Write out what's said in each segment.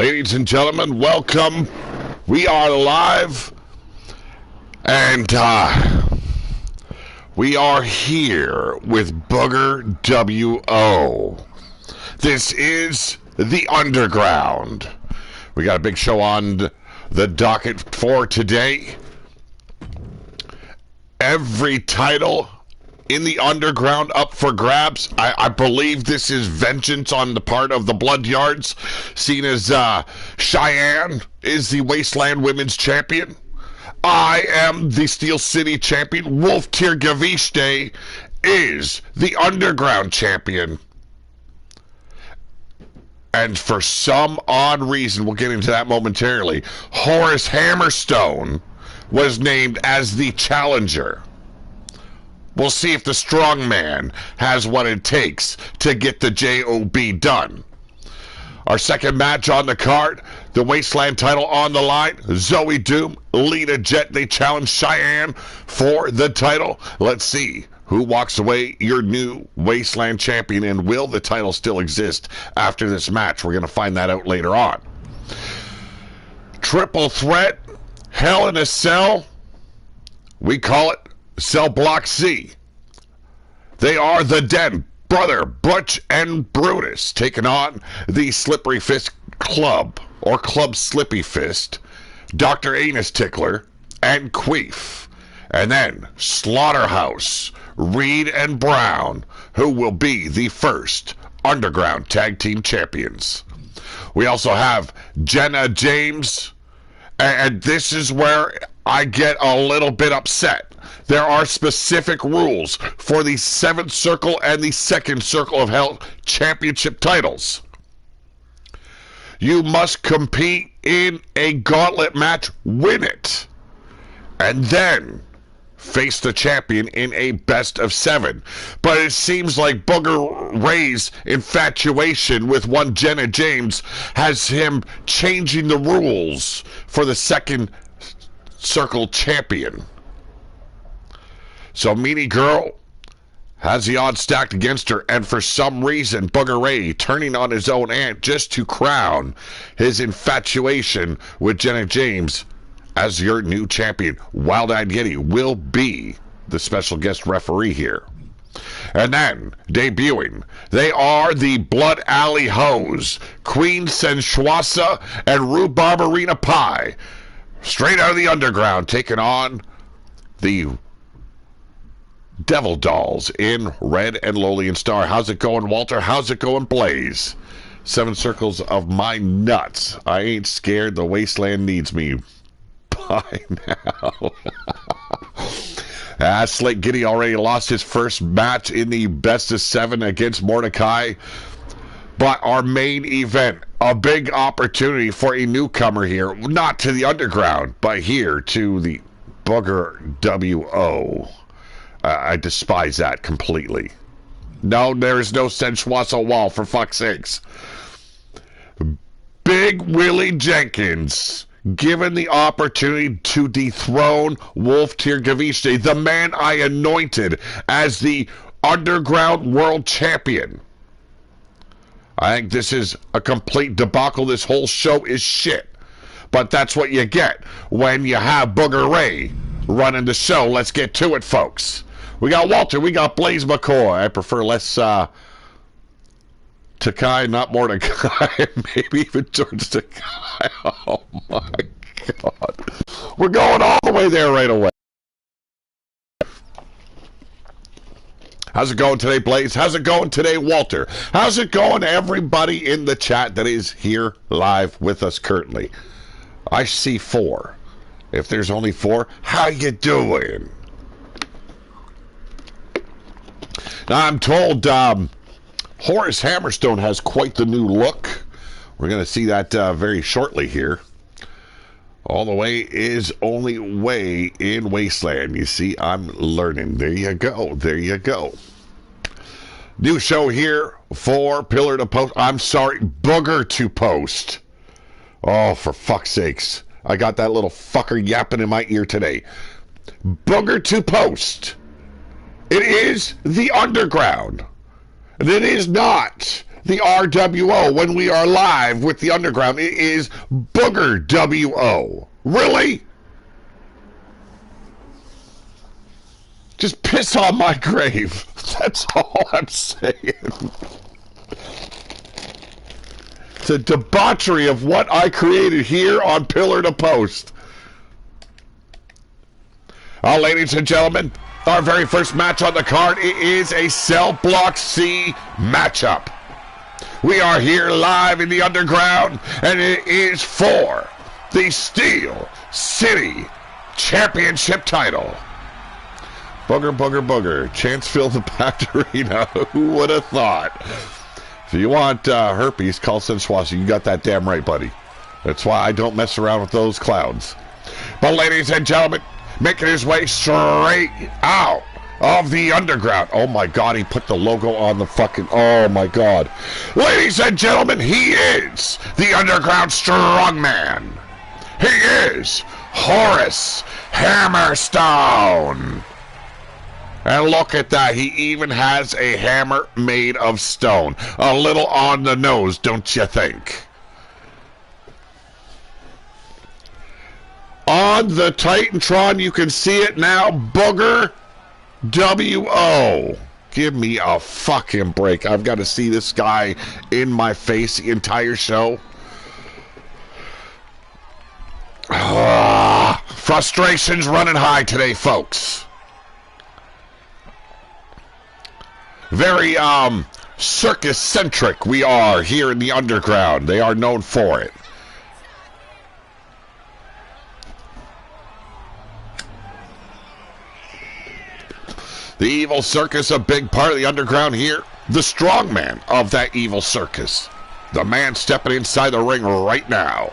Ladies and gentlemen, welcome. We are live, and we are here with BoogeRWO. This is the Underground. We got a big show on the docket for today. Every title in the Underground up for grabs. I believe this is vengeance on the part of the Bloodyards, seen as Cheyenne is the Wasteland Women's Champion. I am the Steel City Champion. Wolf Tirgavishte is the Underground Champion. And for some odd reason, we'll get into that momentarily, Horace Hammerstone was named as the challenger. We'll see if the strong man has what it takes to get the job done. Our second match on the card, the Wasteland title on the line. Zoe Doom, Lita Jet, they challenge Cheyenne for the title. Let's see who walks away your new Wasteland champion, and will the title still exist after this match? We're going to find that out later on. Triple threat, Hell in a Cell. We call it Cell Block C. They are the Den, Brother Butch and Brutus, taking on the Slippery Fist Club, or Club Slippy Fist, Dr. Anus Tickler, and Queef. And then Slaughterhouse, Reed and Brown, who will be the first Underground Tag Team Champions. We also have Jenna James, and this is where I get a little bit upset. There are specific rules for the 7th Circle and the 2nd Circle of Hell championship titles. You must compete in a gauntlet match, win it, and then face the champion in a best of 7. But it seems like Booger Ray's infatuation with one Jenna James has him changing the rules for the 2nd Circle champion. So Meanie Girl has the odds stacked against her, and for some reason, Booger Ray turning on his own aunt just to crown his infatuation with Jenna James as your new champion. Wild Eyed Yeti will be the special guest referee here. And then, debuting, they are the Blood Alley Hoes, Queen Sensuasa and Rhubarb Arena Pie, straight out of the Underground, taking on the Devil Dolls in Red and Lolian Star. How's it going, Walter? How's it going, Blaze? 7 circles of my nuts. I ain't scared. The Wasteland needs me. Bye now. Slate Giddy already lost his first match in the best of 7 against Mordecai. But our main event, a big opportunity for a newcomer here, not to the Underground, but here to the BoogeRWO. I despise that completely. No, there is no Sensuasa Wall, for fuck's sakes. Big Willie Jenkins given the opportunity to dethrone Wolf Tirgavishte, the man I anointed as the Underground World Champion. I think this is a complete debacle. This whole show is shit. But that's what you get when you have Booger Ray running the show. Let's get to it, folks. We got Walter. We got Blaze McCoy. I prefer less Takai, not Mordecai. Maybe even George Takai. Oh, my God. We're going all the way there right away. How's it going today, Blaze? How's it going today, Walter? How's it going, everybody in the chat that is here live with us currently? I see 4. If there's only 4, how you doing? Now, I'm told Horace Hammerstone has quite the new look. We're going to see that very shortly here. All the way is only way in Wasteland. You see, I'm learning. There you go. There you go. New show here for Pillar to Post. I'm sorry, Booger to Post. Oh, for fuck's sakes. I got that little fucker yapping in my ear today. Booger to Post. It is the Underground. And it is not the RWO when we are live with the Underground. It is BoogeRWO. Really? Just piss on my grave. That's all I'm saying. It's a debauchery of what I created here on Pillar to Post. Ladies and gentlemen, our very first match on the card, it is a Cell Block C matchup. We are here live in the Underground, and it is for the Steel City Championship title. Booger, booger, booger. Chance fill the packed arena. Who would have thought? If you want herpes, call Sensuasi. You got that damn right, buddy. That's why I don't mess around with those clowns. But ladies and gentlemen, making his way straight out of the Underground. Oh my God, he put the logo on the fucking... Oh my God. Ladies and gentlemen, he is the Underground Strongman. He is Horace Hammerstone. And look at that, he even has a hammer made of stone. A little on the nose, don't you think? On the Titantron, you can see it now, BoogeRWO. Give me a fucking break. I've got to see this guy in my face the entire show. Frustration's running high today, folks. Very, circus-centric we are here in the Underground. They are known for it. The evil circus, a big part of the Underground here. The strongman of that evil circus. The man stepping inside the ring right now.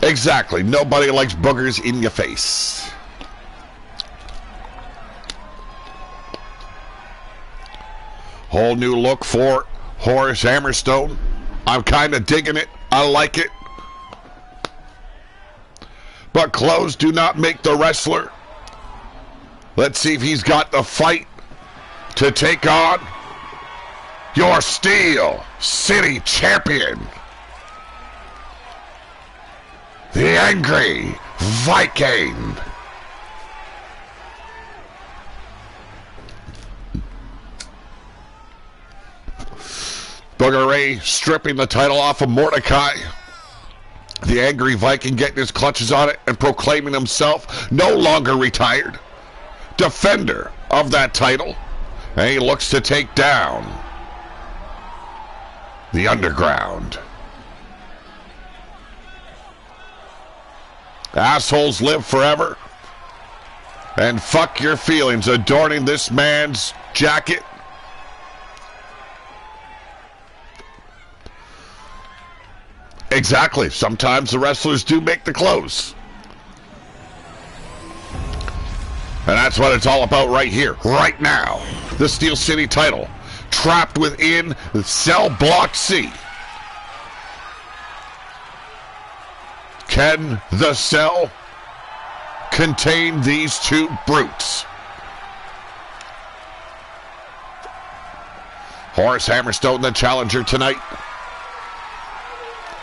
Exactly. Nobody likes boogers in your face. Whole new look for Horace Hammerstone. I'm kind of digging it. I like it. But clothes do not make the wrestler. Let's see if he's got the fight to take on your Steel City Champion, the Angry Viking. Booger Ray stripping the title off of Mordecai. The Angry Viking getting his clutches on it and proclaiming himself no longer retired. Defender of that title. And he looks to take down the Underground. Assholes live forever. And fuck your feelings adorning this man's jacket. Exactly. Sometimes the wrestlers do make the clothes. And that's what it's all about right here, right now. The Steel City title, trapped within the Cell Block C. Can the cell contain these two brutes? Horace Hammerstone, the challenger tonight.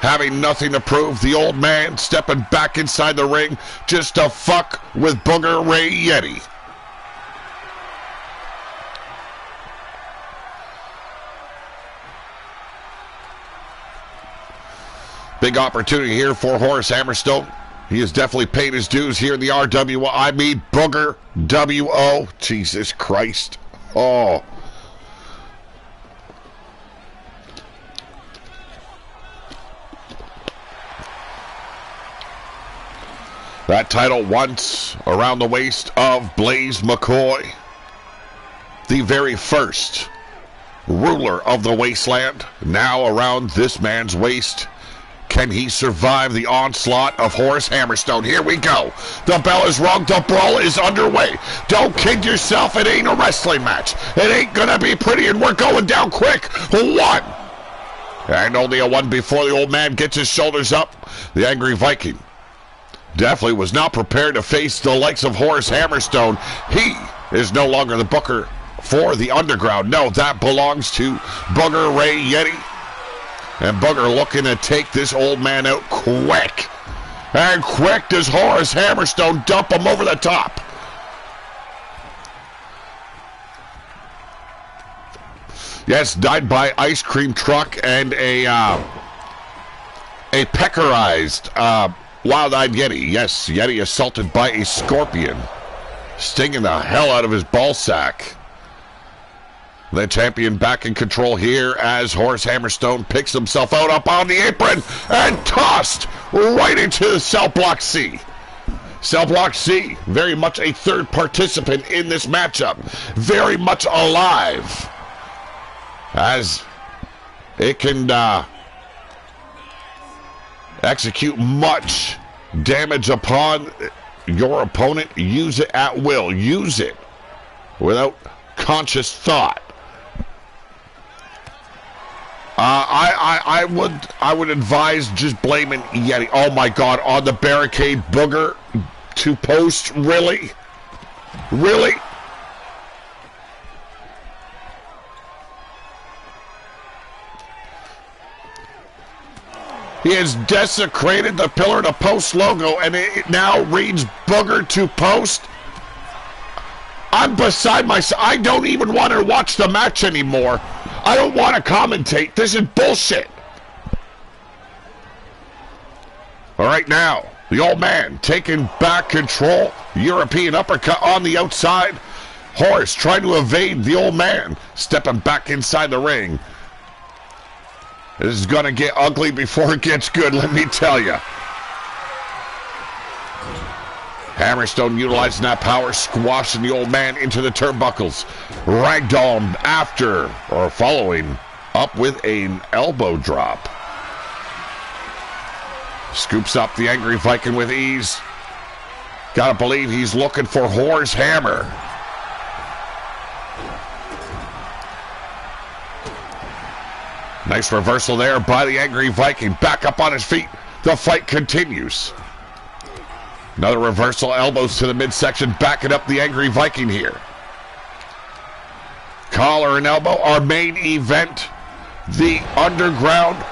Having nothing to prove, the old man stepping back inside the ring just to fuck with Booger Ray Yeti. Big opportunity here for Horace Hammerstone. He has definitely paid his dues here in the RWO. I mean, BoogeRWO. Jesus Christ. Oh. That title once around the waist of Blaze McCoy, the very first ruler of the wasteland, now around this man's waist. Can he survive the onslaught of Horace Hammerstone? Here we go. The bell is rung. The brawl is underway. Don't kid yourself. It ain't a wrestling match. It ain't gonna be pretty, and we're going down quick. One. And only a one before the old man gets his shoulders up. The Angry Viking definitely was not prepared to face the likes of Horace Hammerstone. He is no longer the booker for the Underground. No, that belongs to Booger Ray Yeti. And Booger looking to take this old man out quick. And quick does Horace Hammerstone dump him over the top. Yes, died by ice cream truck and a peckerized wild-eyed Yeti. Yes, Yeti assaulted by a scorpion, stinging the hell out of his ballsack. The champion back in control here as Horace Hammerstone picks himself out up on the apron and tossed right into the Cell Block C. Cell Block C, very much a third participant in this matchup. Very much alive, as it can execute much damage upon your opponent. Use it at will. Use it without conscious thought. I would advise just blaming Yeti. Oh my God, on the barricade, Booger to post. Really? Really? He has desecrated the pillar to post logo, and it now reads Booger to post. I'm beside myself. I don't even want to watch the match anymore. I don't want to commentate. This is bullshit. All right, now, the old man taking back control. European uppercut on the outside. Horace trying to evade the old man. Stepping back inside the ring. This is going to get ugly before it gets good, let me tell you. Hammerstone utilizing that power, squashing the old man into the turnbuckles. Ragdoll after, or following up with an elbow drop. Scoops up the Angry Viking with ease. Gotta believe he's looking for Horace Hammer. Nice reversal there by the Angry Viking. Back up on his feet. The fight continues. Another reversal, elbows to the midsection, backing up the Angry Viking here. Collar and elbow, our main event. The Underground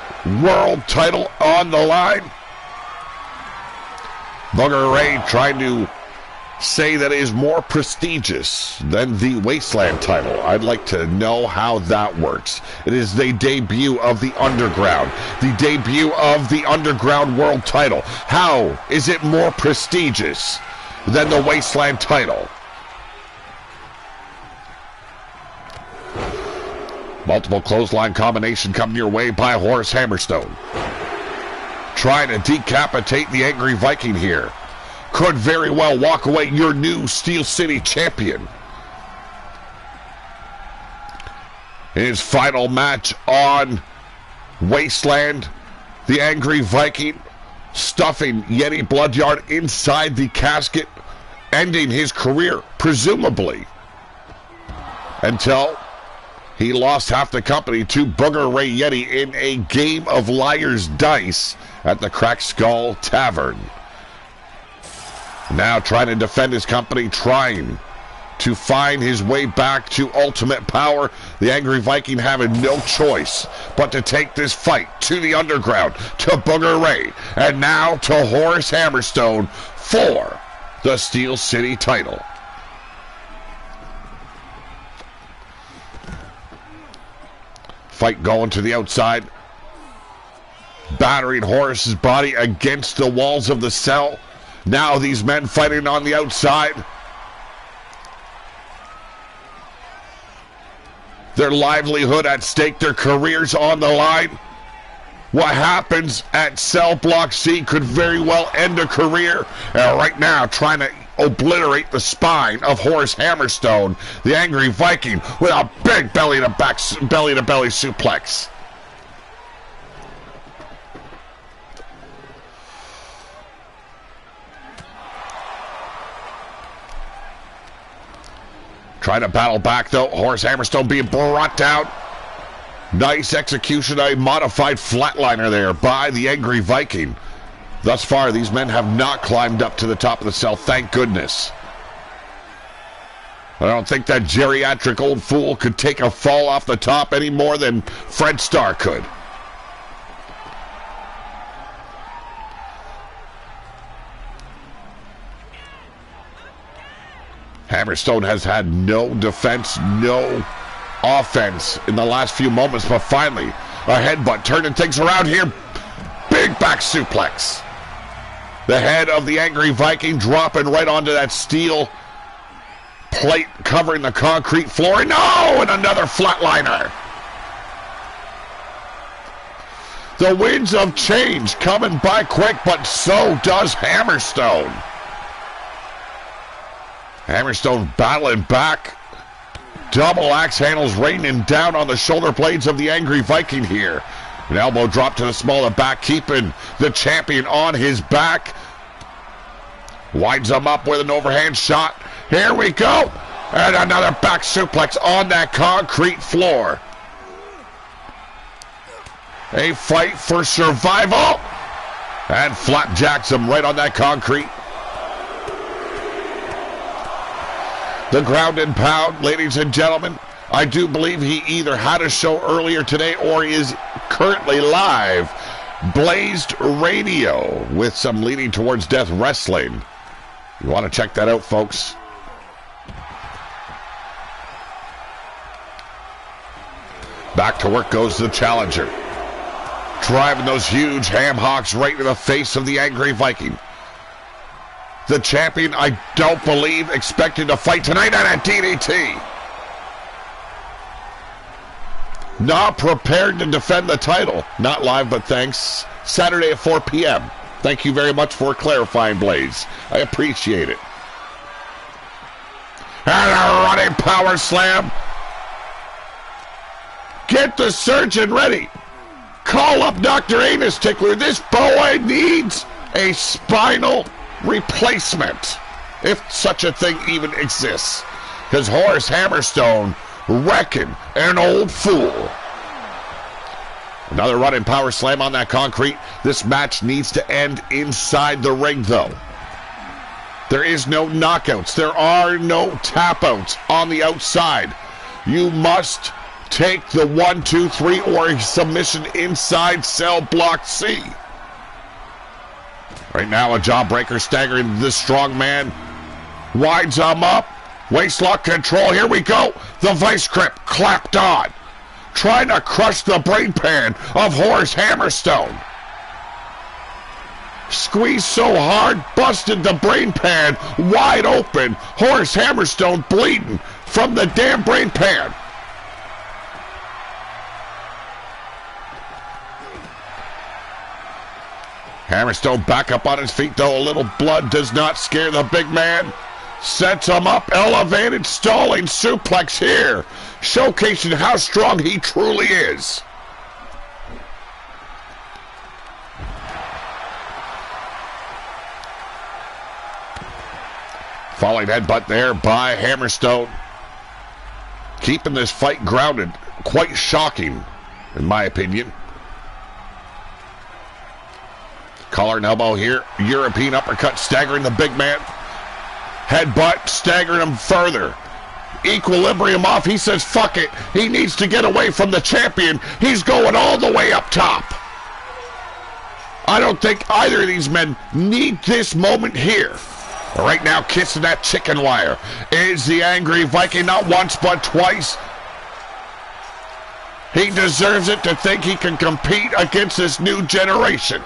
World title on the line. Booger Ray trying to say that it is more prestigious than the Wasteland title. I'd like to know how that works. It is the debut of the Underground. The debut of the Underground World title. How is it more prestigious than the Wasteland title? Multiple clothesline combination coming your way by Horace Hammerstone. Trying to decapitate the Angry Viking here. Could very well walk away your new Steel City champion. In his final match on Wasteland, the Angry Viking stuffing Yeti Bloodyard inside the casket, ending his career, presumably, until he lost half the company to Booger Ray Yeti in a game of liar's dice at the Cracked Skull Tavern. Now trying to defend his company, trying to find his way back to ultimate power. The Angry Viking having no choice but to take this fight to the Underground, to Booger Ray, and now to Horace Hammerstone for the Steel City title. Fight going to the outside. Battering Horace's body against the walls of the cell. Now these men fighting on the outside. Their livelihood at stake, their careers on the line. What happens at Cell Block C could very well end a career. Right now, trying to obliterate the spine of Horace Hammerstone, the Angry Viking, with a big belly-to-belly suplex. Trying to battle back, though. Horace Hammerstone being brought down. Nice execution, a modified flatliner there by the Angry Viking. Thus far, these men have not climbed up to the top of the cell, thank goodness. I don't think that geriatric old fool could take a fall off the top any more than Fred Starr could. Hammerstone has had no defense, no offense in the last few moments, but finally a headbutt turning things around here. Big back suplex. The head of the Angry Viking dropping right onto that steel plate covering the concrete floor. No! And another flatliner. The winds of change coming by quick, but so does Hammerstone. Hammerstone battling back. Double axe handles raining down on the shoulder blades of the Angry Viking here. An elbow drop to the small of the back, keeping the champion on his back. Winds him up with an overhand shot. Here we go. And another back suplex on that concrete floor. A fight for survival. And flapjacks him right on that concrete. The ground and pound, ladies and gentlemen. I do believe he either had a show earlier today or is currently live. Blazed Radio with some Leading Towards Death Wrestling. You want to check that out, folks. Back to work goes the challenger. Driving those huge ham hocks right to the face of the Angry Viking. The champion, I don't believe, expected to fight tonight on a DDT. Not prepared to defend the title. Not live, but thanks. Saturday at 4 p.m. Thank you very much for clarifying, Blaze. I appreciate it. And a running power slam. Get the surgeon ready. Call up Dr. Anus Tickler. This boy needs a spinal replacement, if such a thing even exists, because Horace Hammerstone wrecking an old fool. Another running power slam on that concrete. This match needs to end inside the ring, though. There is no knockouts. There are no tap-outs on the outside. You must take the 1, 2, 3 or a submission inside cell block C. Right now, a jawbreaker staggering this strong man. Winds him up. Waistlock control. Here we go. The vice grip clapped on. Trying to crush the brain pan of Horace Hammerstone. Squeezed so hard, busted the brain pan wide open. Horace Hammerstone bleeding from the damn brain pan. Hammerstone back up on his feet, though. A little blood does not scare the big man. Sets him up, elevated, stalling suplex here, showcasing how strong he truly is. Falling headbutt there by Hammerstone. Keeping this fight grounded. Quite shocking, in my opinion. Collar and elbow here. European uppercut staggering the big man. Headbutt staggering him further. Equilibrium off. He says, fuck it. He needs to get away from the champion. He's going all the way up top. I don't think either of these men need this moment here. Right now, kissing that chicken wire is the Angry Viking, not once but twice. He deserves it to think he can compete against this new generation.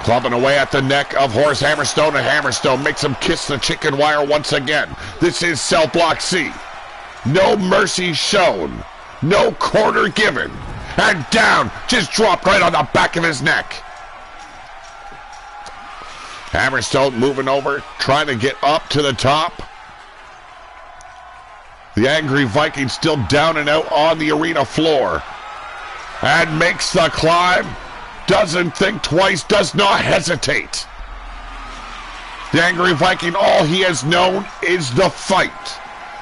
Clubbing away at the neck of Horace Hammerstone, and Hammerstone makes him kiss the chicken wire once again. This is cell block C. No mercy shown. No quarter given. And down, just dropped right on the back of his neck. Hammerstone moving over, trying to get up to the top. The Angry Viking still down and out on the arena floor. And makes the climb. Doesn't think twice, does not hesitate. The Angry Viking, all he has known is the fight.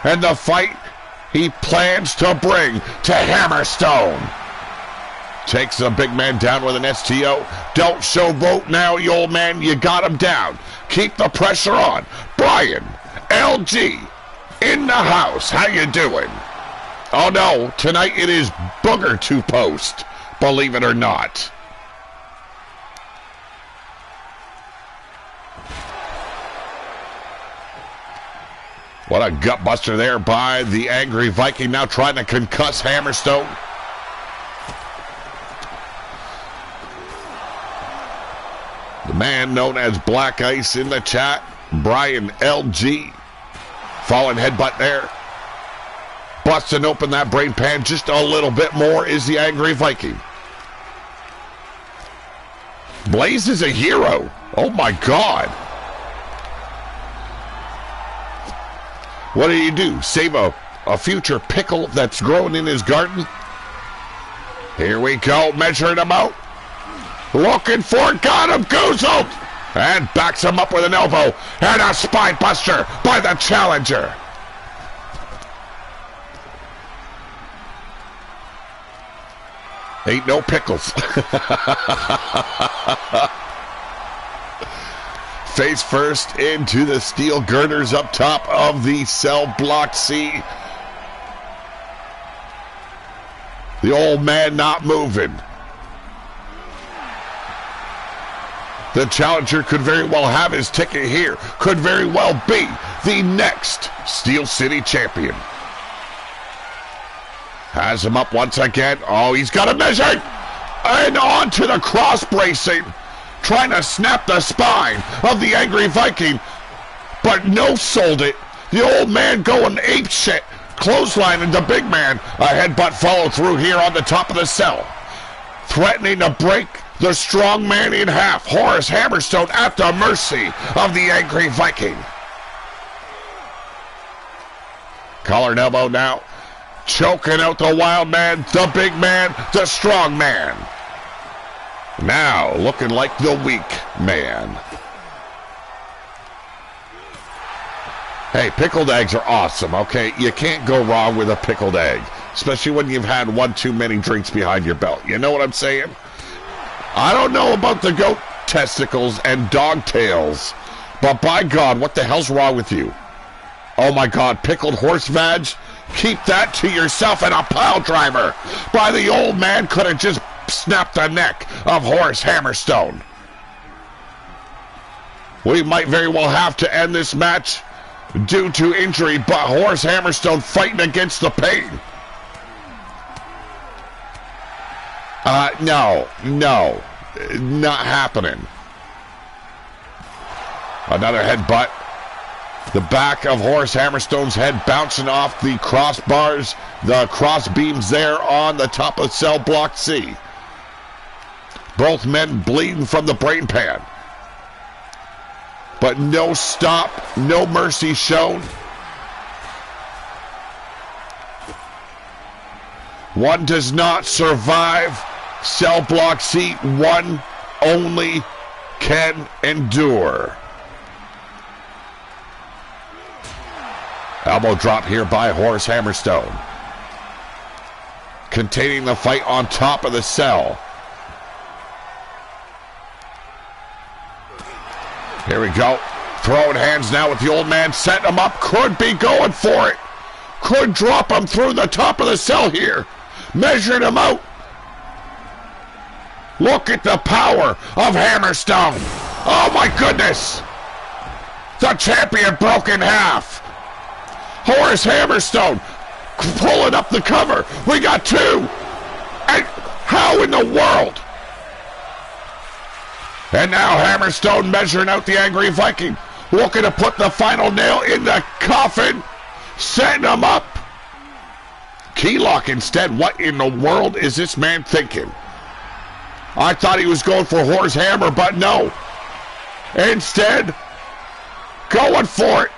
And the fight he plans to bring to Hammerstone. Takes the big man down with an STO. Don't showboat now, you old man. You got him down. Keep the pressure on. Brian, LG, in the house. How you doing? Oh, no. Tonight it is Booger 2-post. Believe it or not. What a gutbuster there by the Angry Viking. Now trying to concuss Hammerstone. The man known as Black Ice in the chat, Brian LG. Falling headbutt there. Busting open that brain pan just a little bit more is the Angry Viking. Blaze is a hero. Oh my God. What do? Save a future pickle that's growing in his garden? Here we go, measuring him out. Looking for it, got him, Goozled! And backs him up with an elbow. And a spine buster by the challenger. Ain't no pickles. Face first into the steel girders up top of the cell block C. The old man not moving. The challenger could very well have his ticket here. Could very well be the next Steel City champion. Has him up once again. Oh, he's got him measured. And on to the cross bracing. Trying to snap the spine of the Angry Viking. But no sold it. The old man going ape shit. Clotheslining the big man. A headbutt follow through here on the top of the cell. Threatening to break the strong man in half. Horace Hammerstone at the mercy of the Angry Viking. Collar and elbow now. Choking out the wild man, the big man, the strong man. Now looking like the weak man. Hey, pickled eggs are awesome, okay? You can't go wrong with a pickled egg. Especially when you've had one too many drinks behind your belt. You know what I'm saying? I don't know about the goat testicles and dog tails, but by God, what the hell's wrong with you? Oh my God, pickled horse vag? Keep that to yourself. And a pile driver by the old man could have just snapped the neck of Horace Hammerstone. We might very well have to end this match due to injury, but Horace Hammerstone fighting against the pain. No, not happening. Another headbutt. The back of Horace Hammerstone's head bouncing off the crossbars, the cross beams there on the top of cell block C. Both men bleeding from the brain pan. But no stop, no mercy shown. One does not survive cell block C. One only can endure. Elbow drop here by Horace Hammerstone. Containing the fight on top of the cell. Here we go. Throwing hands now with the old man. Setting him up. Could be going for it. Could drop him through the top of the cell here. Measuring him out. Look at the power of Hammerstone. Oh my goodness. The champion broke in half. Horace Hammerstone pulling up the cover. We got two. And how in the world? And now Hammerstone measuring out the Angry Viking. Looking to put the final nail in the coffin. Setting him up. Key lock instead. What in the world is this man thinking? I thought he was going for Horace Hammer, but no. Instead, going for it.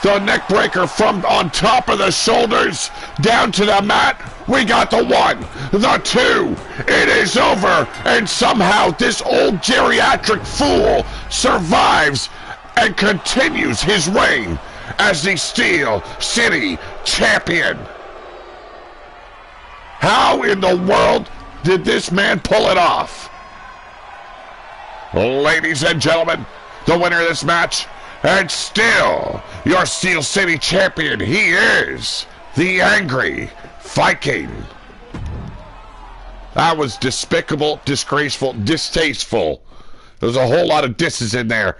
The neck breaker from on top of the shoulders down to the mat. We got the one, the two. It is over. And somehow this old geriatric fool survives and continues his reign as the Steel City champion. How in the world did this man pull it off? Ladies and gentlemen, the winner of this match, and still your Steel City champion, he is the Angry Viking. That was despicable, disgraceful, distasteful. There's a whole lot of disses in there.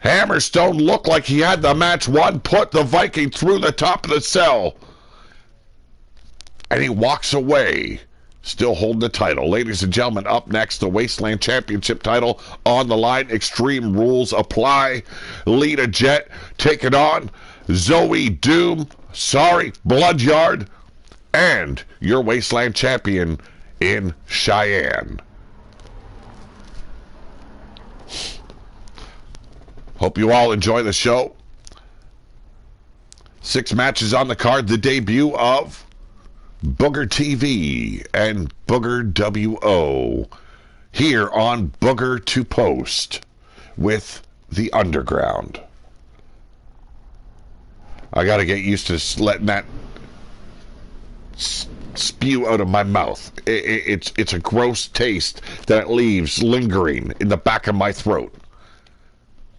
Hammerstone looked like he had the match won, put the Viking through the top of the cell. And he walks away, still holding the title. Ladies and gentlemen, up next, the Wasteland Championship title on the line. Extreme Rules apply. Lita Jet taking on Zoe Doom, Bloodyard, and your Wasteland Champion in Cheyenne. Hope you all enjoy the show. 6 matches on the card. The debut of Booger TV and BoogeRWO here on Booger to Post with the Underground. I gotta get used to letting that spew out of my mouth. It's a gross taste that it leaves lingering in the back of my throat.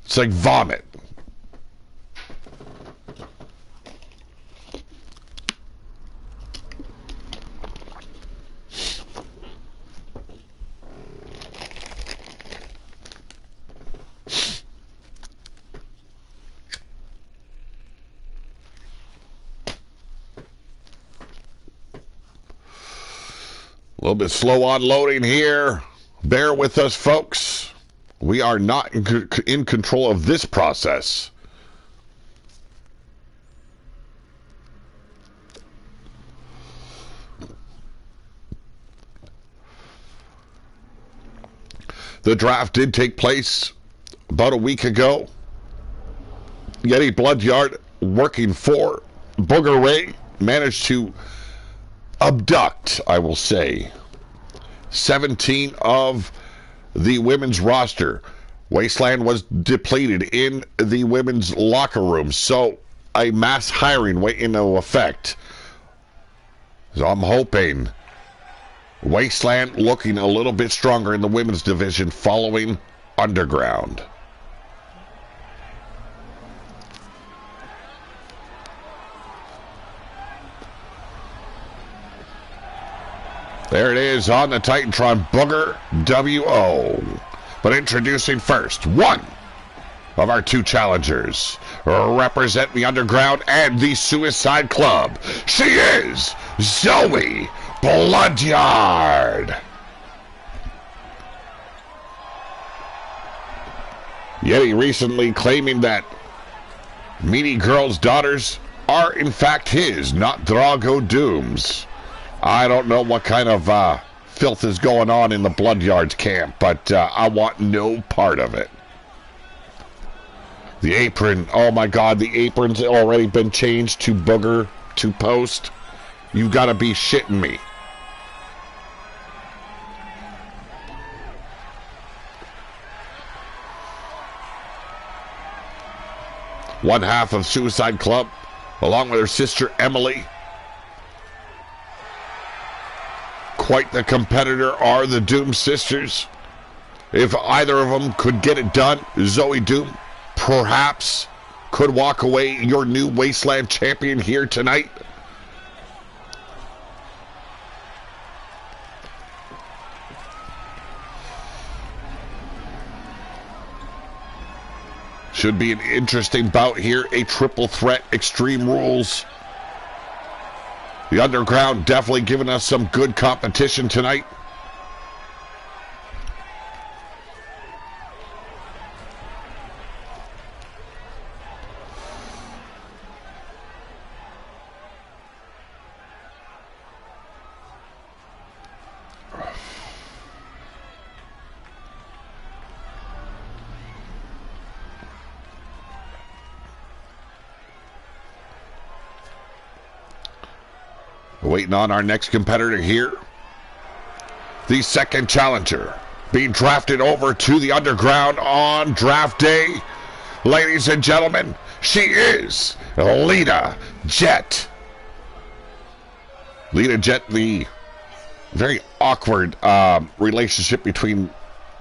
It's like vomit. A little bit slow on loading here. Bear with us, folks. We are not in control of this process. The draft did take place about a week ago. Yeti Bloodyard, working for Booger Ray, managed to abduct, I will say, 17 of the women's roster. Wasteland was depleted in the women's locker room, so a mass hiring went into effect. So I'm hoping Wasteland looking a little bit stronger in the women's division following Underground. There it is on the Titantron, BoogeRWO. But introducing first, one of our 2 challengers. Represent the Underground and the Suicide Club. She is Zoe Bloodyard. Yeti recently claiming that Meaty Girl's daughters are in fact his, not Drago Doom's. I don't know what kind of filth is going on in the Bloodyard's camp, but I want no part of it. The apron, oh my God, the apron's already been changed to Booger to Post. You gotta be shitting me. One half of Suicide Club, along with her sister Emily. Quite the competitor are the Doom sisters. If either of them could get it done, Zoe Doom perhaps could walk away your new Wasteland champion here tonight. Should be an interesting bout here. A triple threat, Extreme Rules. The Underground definitely giving us some good competition tonight. Waiting on our next competitor here. The second challenger being drafted over to the Underground on draft day. Ladies and gentlemen, she is Lita Jet. Lita Jet, the very awkward relationship between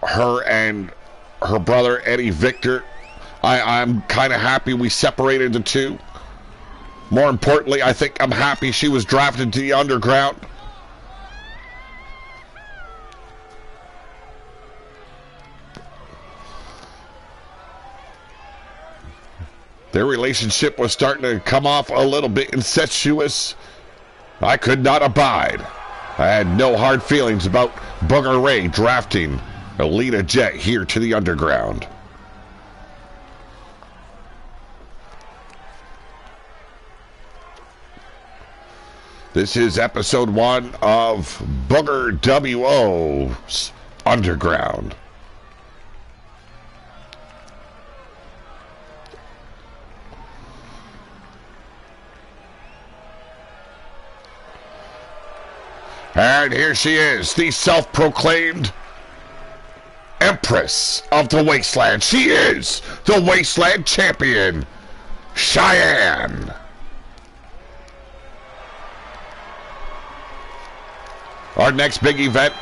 her and her brother, Eddie Victor. I'm kind of happy we separated the two. More importantly, I think I'm happy she was drafted to the underground. Their relationship was starting to come off a little bit incestuous. I could not abide. I had no hard feelings about Booger Ray drafting Lita Jet here to the underground. This is episode 1 of BoogeRWO's Underground. And here she is, the self-proclaimed Empress of the Wasteland. She is the Wasteland Champion, Cheyenne. Our next big event,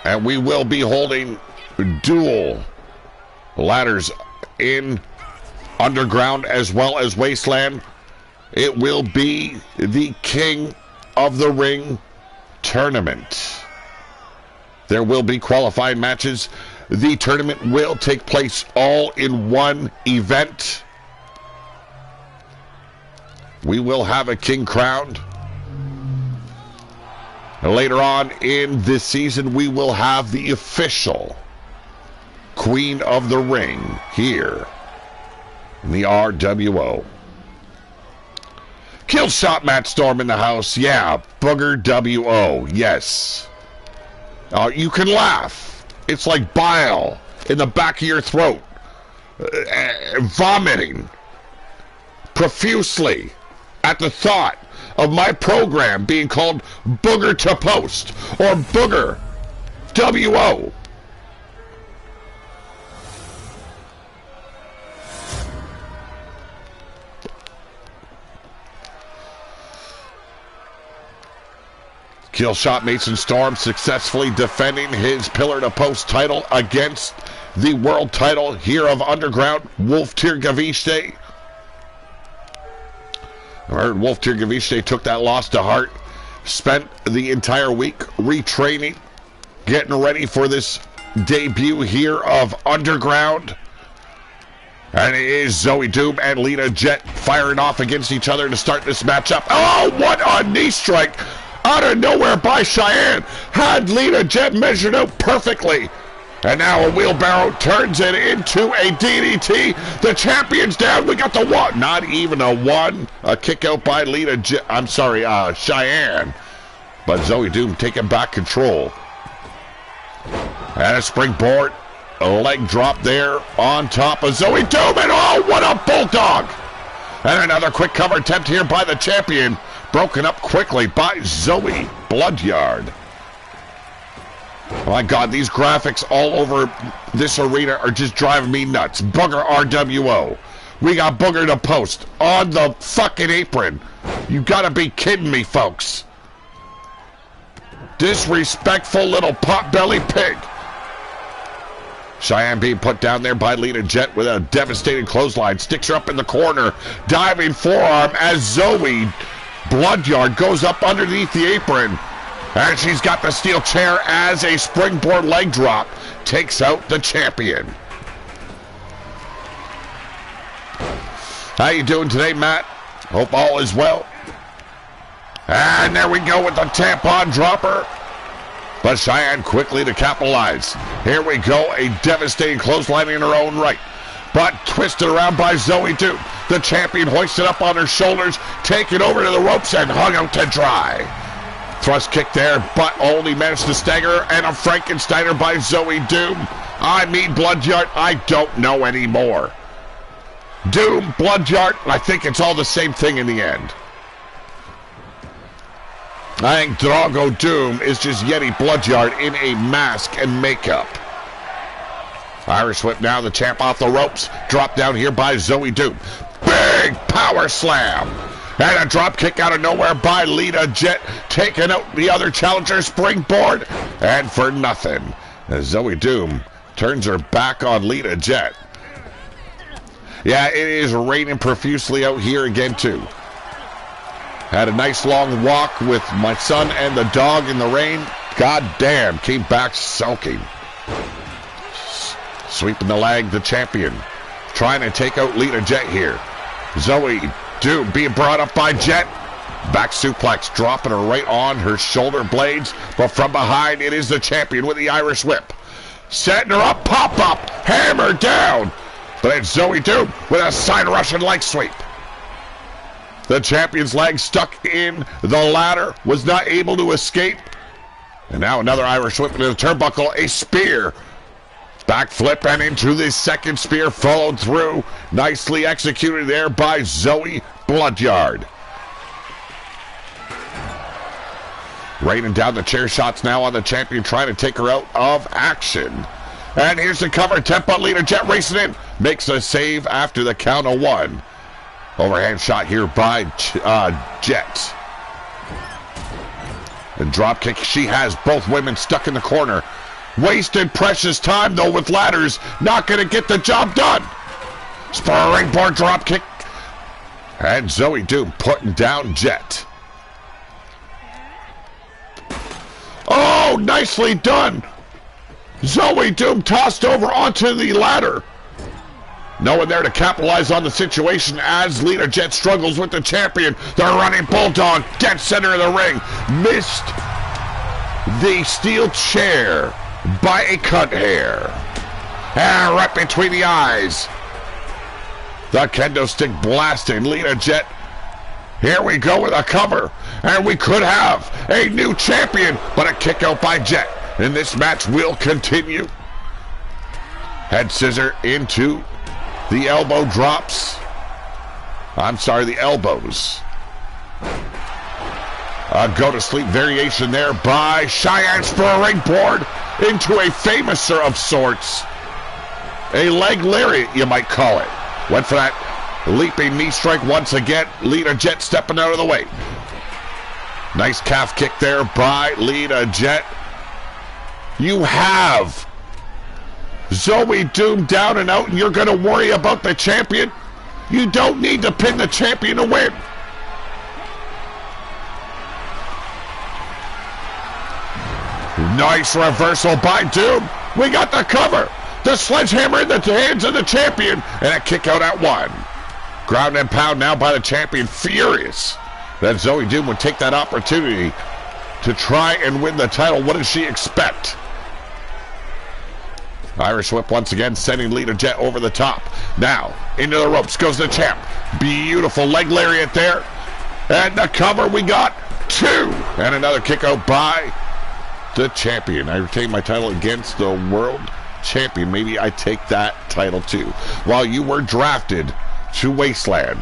and we will be holding dual ladders in Underground as well as Wasteland. It will be the King of the Ring tournament. There will be qualifying matches. The tournament will take place all in one event. We will have a king crowned. And later on in this season, we will have the official Queen of the Ring here in the RWO. Kill shot Matt Storm in the house. Yeah, BoogeRWO. Yes. You can laugh. It's like bile in the back of your throat. Vomiting profusely at the thought of my program being called Booger to Post or BoogeRWO. Killshot Mason Storm successfully defending his Pillar to Post title against the world title here of Underground, Wolf Tirgavishte. I heard Wolf Tirgavishte took that loss to heart, spent the entire week retraining, getting ready for this debut here of Underground. And it is Zoe Doom and Lita Jet firing off against each other to start this matchup. Oh, what a knee strike out of nowhere by Cheyenne. Had Lita Jet measured out perfectly. And now a wheelbarrow turns it into a DDT. The champion's down. We got the one. Not even a one. A kick out by Lita Jet. I'm sorry, Cheyenne. But Zoe Doom taking back control. And a springboard. A leg drop there on top of Zoe Doom. And oh, what a bulldog. And another quick cover attempt here by the champion. Broken up quickly by Zoe Bloodyard. Oh my God, these graphics all over this arena are just driving me nuts. BoogeRWO. We got Booger to Post on the fucking apron. You gotta be kidding me, folks. Disrespectful little pot-belly pig. Cheyenne being put down there by Lita Jet with a devastating clothesline. Sticks her up in the corner. Diving forearm as Zoe Bloodyard goes up underneath the apron. And she's got the steel chair as a springboard leg drop. Takes out the champion. How you doing today, Matt? Hope all is well. And there we go with the tampon dropper. But Cheyenne quickly to capitalize. Here we go, a devastating clothesline in her own right. But twisted around by Zoe Doom. The champion hoisted up on her shoulders, taken over to the ropes and hung out to dry. Thrust kick there, but only managed to stagger her, and a Frankensteiner by Zoe Doom. I mean Bloodyard, I don't know anymore. Doom, Bloodyard, I think it's all the same thing in the end. I think Drago Doom is just Yeti Bloodyard in a mask and makeup. Irish whip now, the champ off the ropes. Dropped down here by Zoe Doom. Big power slam. And a drop kick out of nowhere by Lita Jet, taking out the other challenger springboard. And for nothing, as Zoe Doom turns her back on Lita Jet. Yeah, it is raining profusely out here again, too. Had a nice long walk with my son and the dog in the rain. God damn, came back soaking. Sweeping the leg, the champion. Trying to take out Lita Jet here. Zoe Doom being brought up by Jet. Back suplex, dropping her right on her shoulder blades. But from behind, it is the champion with the Irish whip. Setting her up, pop up, hammer down. But it's Zoe Doom with a side Russian leg sweep. The champion's leg stuck in the ladder, was not able to escape. And now another Irish whip into the turnbuckle, a spear. Backflip and into the second spear, followed through. Nicely executed there by Zoe Bloodyard. Raining down the chair shots now on the champion, trying to take her out of action. And here's the cover attempt, but Lita Jet racing in. Makes a save after the count of one. Overhand shot here by Jet. The drop kick, she has both women stuck in the corner. Wasted precious time, though, with ladders. Not going to get the job done. Springboard drop kick. And Zoe Doom putting down Jet. Oh, nicely done. Zoe Doom tossed over onto the ladder. No one there to capitalize on the situation as Lita Jet struggles with the champion. The running bulldog gets center of the ring. Missed the steel chair by a cut hair. And right between the eyes. The kendo stick blasting Lita Jet. Here we go with a cover. And we could have a new champion, but a kick out by Jet. And this match will continue. Head scissor into the elbow drops. I'm sorry, the elbows. A go-to-sleep variation there by Cheyenne springboard into a famouser of sorts. A leg lariat, you might call it. Went for that leaping knee strike once again. Lita Jet stepping out of the way. Nice calf kick there by Lita Jet. You have Zoe Doom down and out, and you're going to worry about the champion? You don't need to pin the champion to win. Nice reversal by Doom. We got the cover. The sledgehammer in the hands of the champion, and a kick out at one. Ground and pound now by the champion, furious that Zoe Doom would take that opportunity to try and win the title. What does she expect? Irish whip once again, sending Lita Jet over the top. Now, into the ropes goes the champ. Beautiful leg lariat there. And the cover, we got two. And another kick out by the champion. I retain my title against the world champion. Maybe I take that title too. While you were drafted to Wasteland,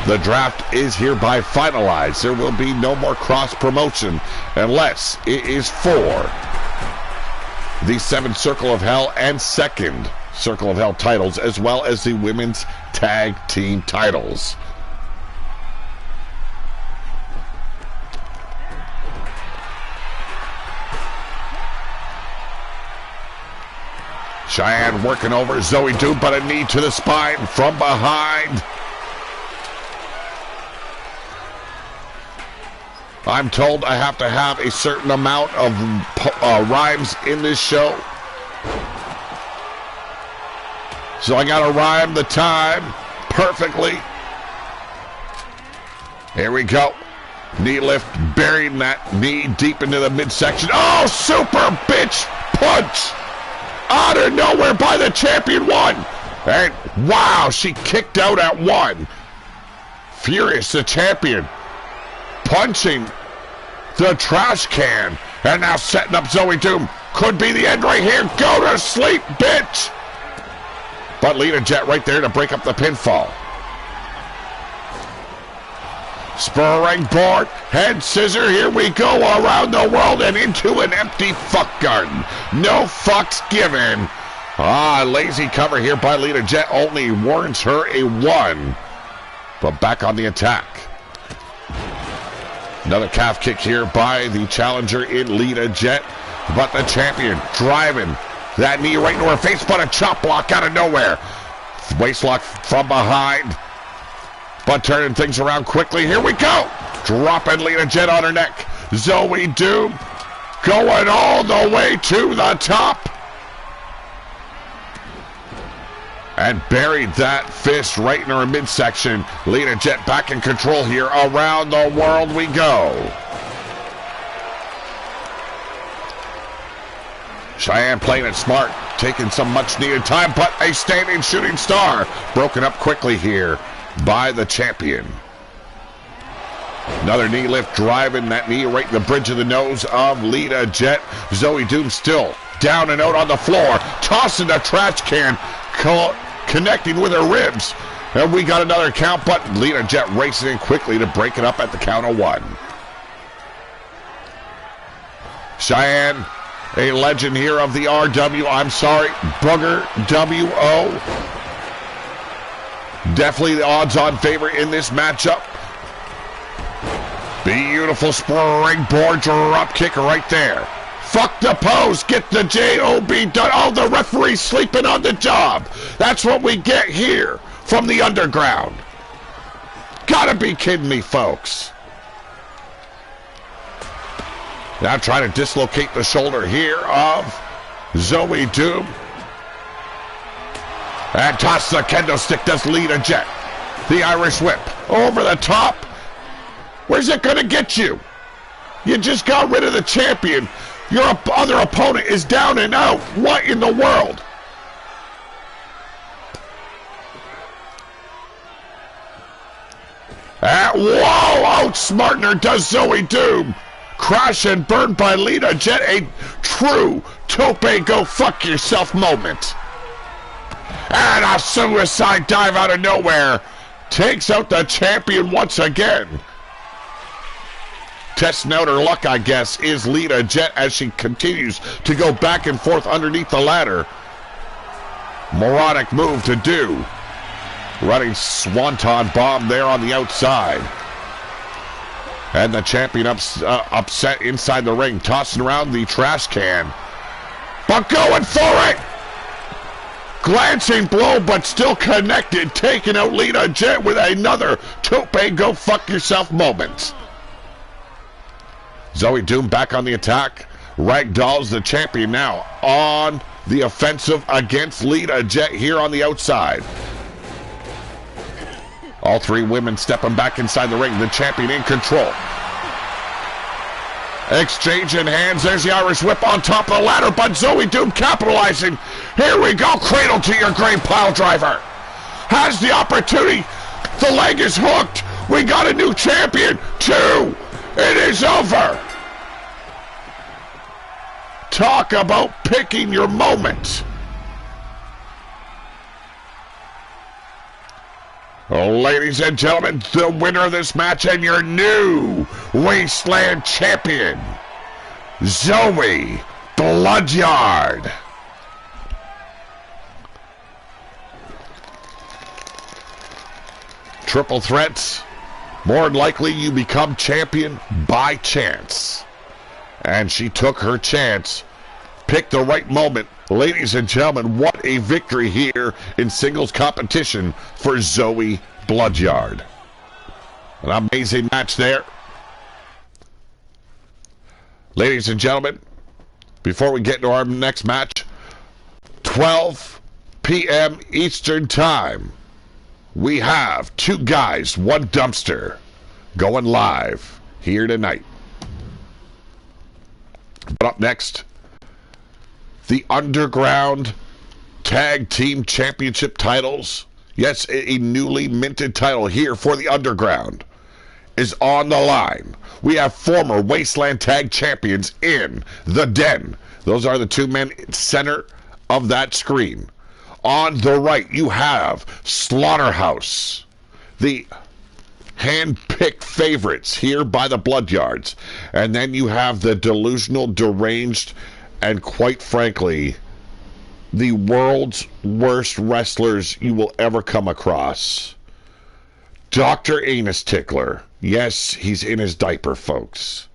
the draft is hereby finalized. There will be no more cross promotion unless it is for the 7th Circle of Hell and 2nd Circle of Hell titles, as well as the women's tag team titles. Cheyenne working over Zoe Doom, but a knee to the spine from behind. I'm told I have to have a certain amount of rhymes in this show. So I got to rhyme the time perfectly. Here we go. Knee lift, burying that knee deep into the midsection. Oh, super bitch punch out of nowhere by the champion one. And wow, she kicked out at one. Furious, the champion, punching the trash can. And now setting up Zoe Doom. Could be the end right here. Go to sleep, bitch. But Lita Jet right there to break up the pinfall. Springboard, head scissor, here we go around the world and into an empty fuck garden. No fucks given. Lazy cover here by Lita Jet only warrants her a 1. But back on the attack. Another calf kick here by the challenger in Lita Jet. But the champion driving that knee right into her face, but a chop block out of nowhere. Waist lock from behind. But turning things around quickly. Here we go. Dropping Lita Jet on her neck. Zoe Doom going all the way to the top. And buried that fist right in her midsection. Lita Jet back in control here. Around the world we go. Cheyenne playing it smart, taking some much-needed time, but a standing shooting star broken up quickly here by the champion. Another knee lift, driving that knee right in the bridge of the nose of Lita Jet. Zoe Doom still down and out on the floor, tossing the trash can, connecting with her ribs. And we got another count, but Lita Jet racing in quickly to break it up at the count of one. Cheyenne, a legend here of the BoogeRWO. Definitely the odds-on favorite in this matchup. Beautiful springboard drop kick right there. Fuck the pose, get the J.O.B. done. Oh, the referee's sleeping on the job. That's what we get here from the underground. Gotta be kidding me, folks. Now trying to dislocate the shoulder here of Zoe Doom. And toss the kendo stick, does Lita Jet. The Irish whip over the top. Where's it gonna get you? You just got rid of the champion. Your other opponent is down and out. What in the world? Whoa! Outsmarting her does Zoe Doom. Crash and burn by Lita Jet. A true tope go fuck yourself moment. And a suicide dive out of nowhere. Takes out the champion once again. Testing out her luck, I guess, is Lita Jet as she continues to go back and forth underneath the ladder. Moronic move to do. Running swanton bomb there on the outside. And the champion upset inside the ring, tossing around the trash can. But going for it! Glancing blow, but still connected, taking out Lita Jet with another tope go fuck yourself moment. Zoe Doom back on the attack. Ragdoll's the champion now on the offensive against Lita Jet here on the outside. All three women stepping back inside the ring. The champion in control. Exchanging hands. There's the Irish whip on top of the ladder, but Zoe Doom capitalizing. Here we go. Cradle to your grave pile driver. Has the opportunity. The leg is hooked. We got a new champion. 2. It is over. Talk about picking your moment. Ladies and gentlemen, the winner of this match and your new Wasteland champion, Zoe Bloodyard. Triple threats. More than likely you become champion by chance. And she took her chance. Picked the right moment. Ladies and gentlemen, what a victory here in singles competition for Zoe Bloodyard. An amazing match there. Ladies and gentlemen, before we get into our next match, 12 p.m. Eastern Time, we have 2 guys, 1 dumpster going live here tonight. But up next, the Underground Tag Team Championship titles. Yes, a newly minted title here for the Underground is on the line. We have former Wasteland Tag Champions in the Den. Those are the 2 men center of that screen. On the right, you have Slaughterhouse, the hand-picked favorites here by the Bloodyards. And then you have the delusional, deranged, and quite frankly, the world's worst wrestlers you will ever come across. Dr. Anus Tickler Yes, he's in his diaper, folks.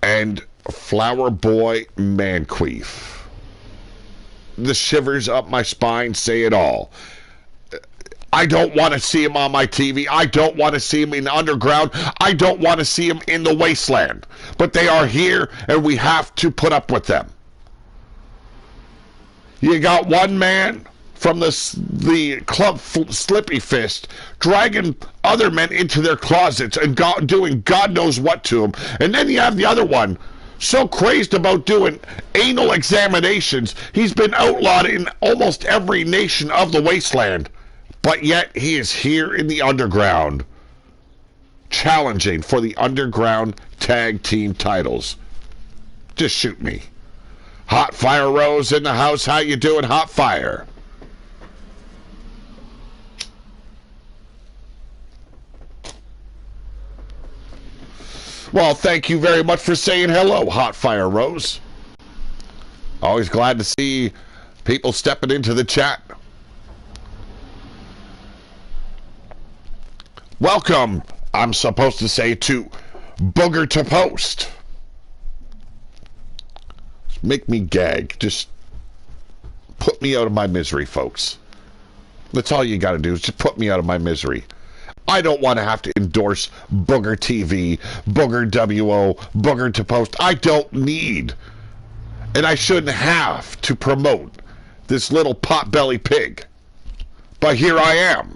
And Flower Boy Manqueef. The shivers up my spine say it all. I don't want to see him on my TV. I don't want to see him in the underground. I don't want to see him in the wasteland. But they are here, and we have to put up with them. You got one man from the club Slippy Fist dragging other men into their closets and doing God knows what to them. And then you have the other one so crazed about doing anal examinations, he's been outlawed in almost every nation of the wasteland. But yet he is here in the underground, challenging for the underground tag team titles. Just shoot me. Hot Fire Rose in the house. How you doing, Hot Fire? Well, thank you very much for saying hello, Hot Fire Rose. Always glad to see people stepping into the chat. Welcome, I'm supposed to say, to Booger to Post. Make me gag. Just put me out of my misery, folks. That's all you got to do is just put me out of my misery. I don't want to have to endorse Booger TV, BoogeRWO, Booger to Post. I don't need, and I shouldn't have to promote this little potbelly pig. But here I am.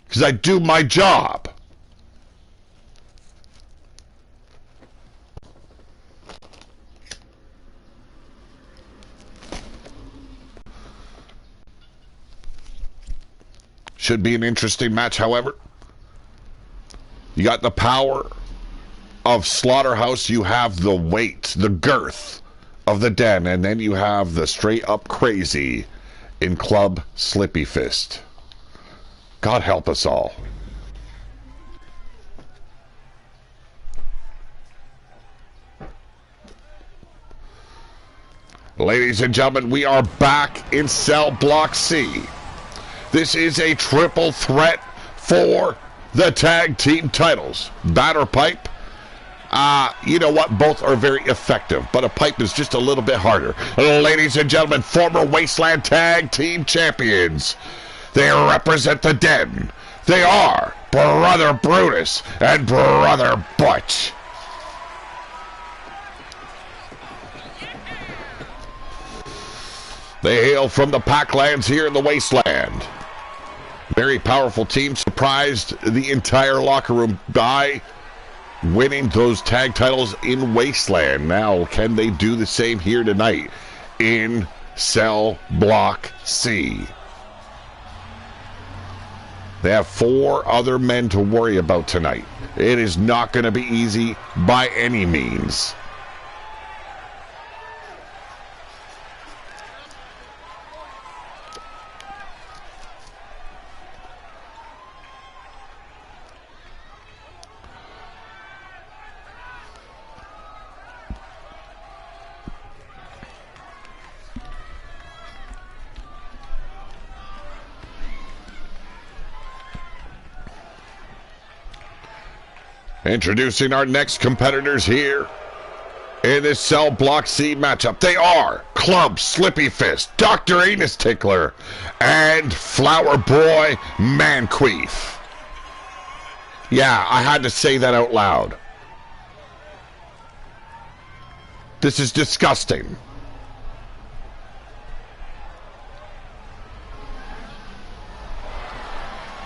Because I do my job. Should be an interesting match, however. You got the power of Slaughterhouse. You have the weight, the girth of the Den. And then you have the straight up crazy in Club Slippy Fist. God help us all. Ladies and gentlemen, we are back in Cell Block C. This is a triple threat for the tag team titles. Batter pipe. You know what? Both are very effective, but a pipe is just a little bit harder. Ladies and gentlemen, former Wasteland Tag Team Champions. They represent the Den. They are Brother Brutus and Brother Butch. They hail from the Packlands here in the Wasteland. Very powerful team, surprised the entire locker room by winning those tag titles in Wasteland. Now, can they do the same here tonight in Cell Block C? They have 4 other men to worry about tonight. It is not going to be easy by any means. Introducing our next competitors here in this Cell Block C matchup. They are Club Slippy Fist, Dr. Anus Tickler, and Flower Boy Manqueef. Yeah, I had to say that out loud. This is disgusting.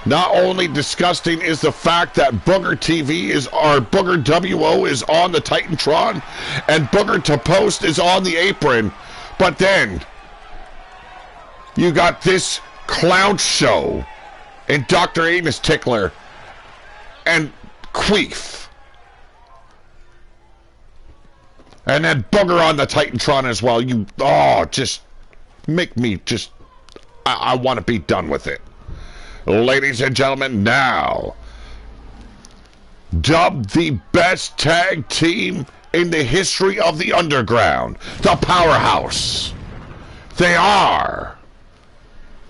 Not only disgusting is the fact that Booger TV BoogeRWO is on the Titantron and Booger to Post is on the apron, but then you got this clown show and Dr. Anus Tickler and Queef. And then Booger on the Titantron as well. Just make me I want to be done with it. Ladies and gentlemen, now, dubbed the best tag team in the history of the Underground, the Powerhouse. They are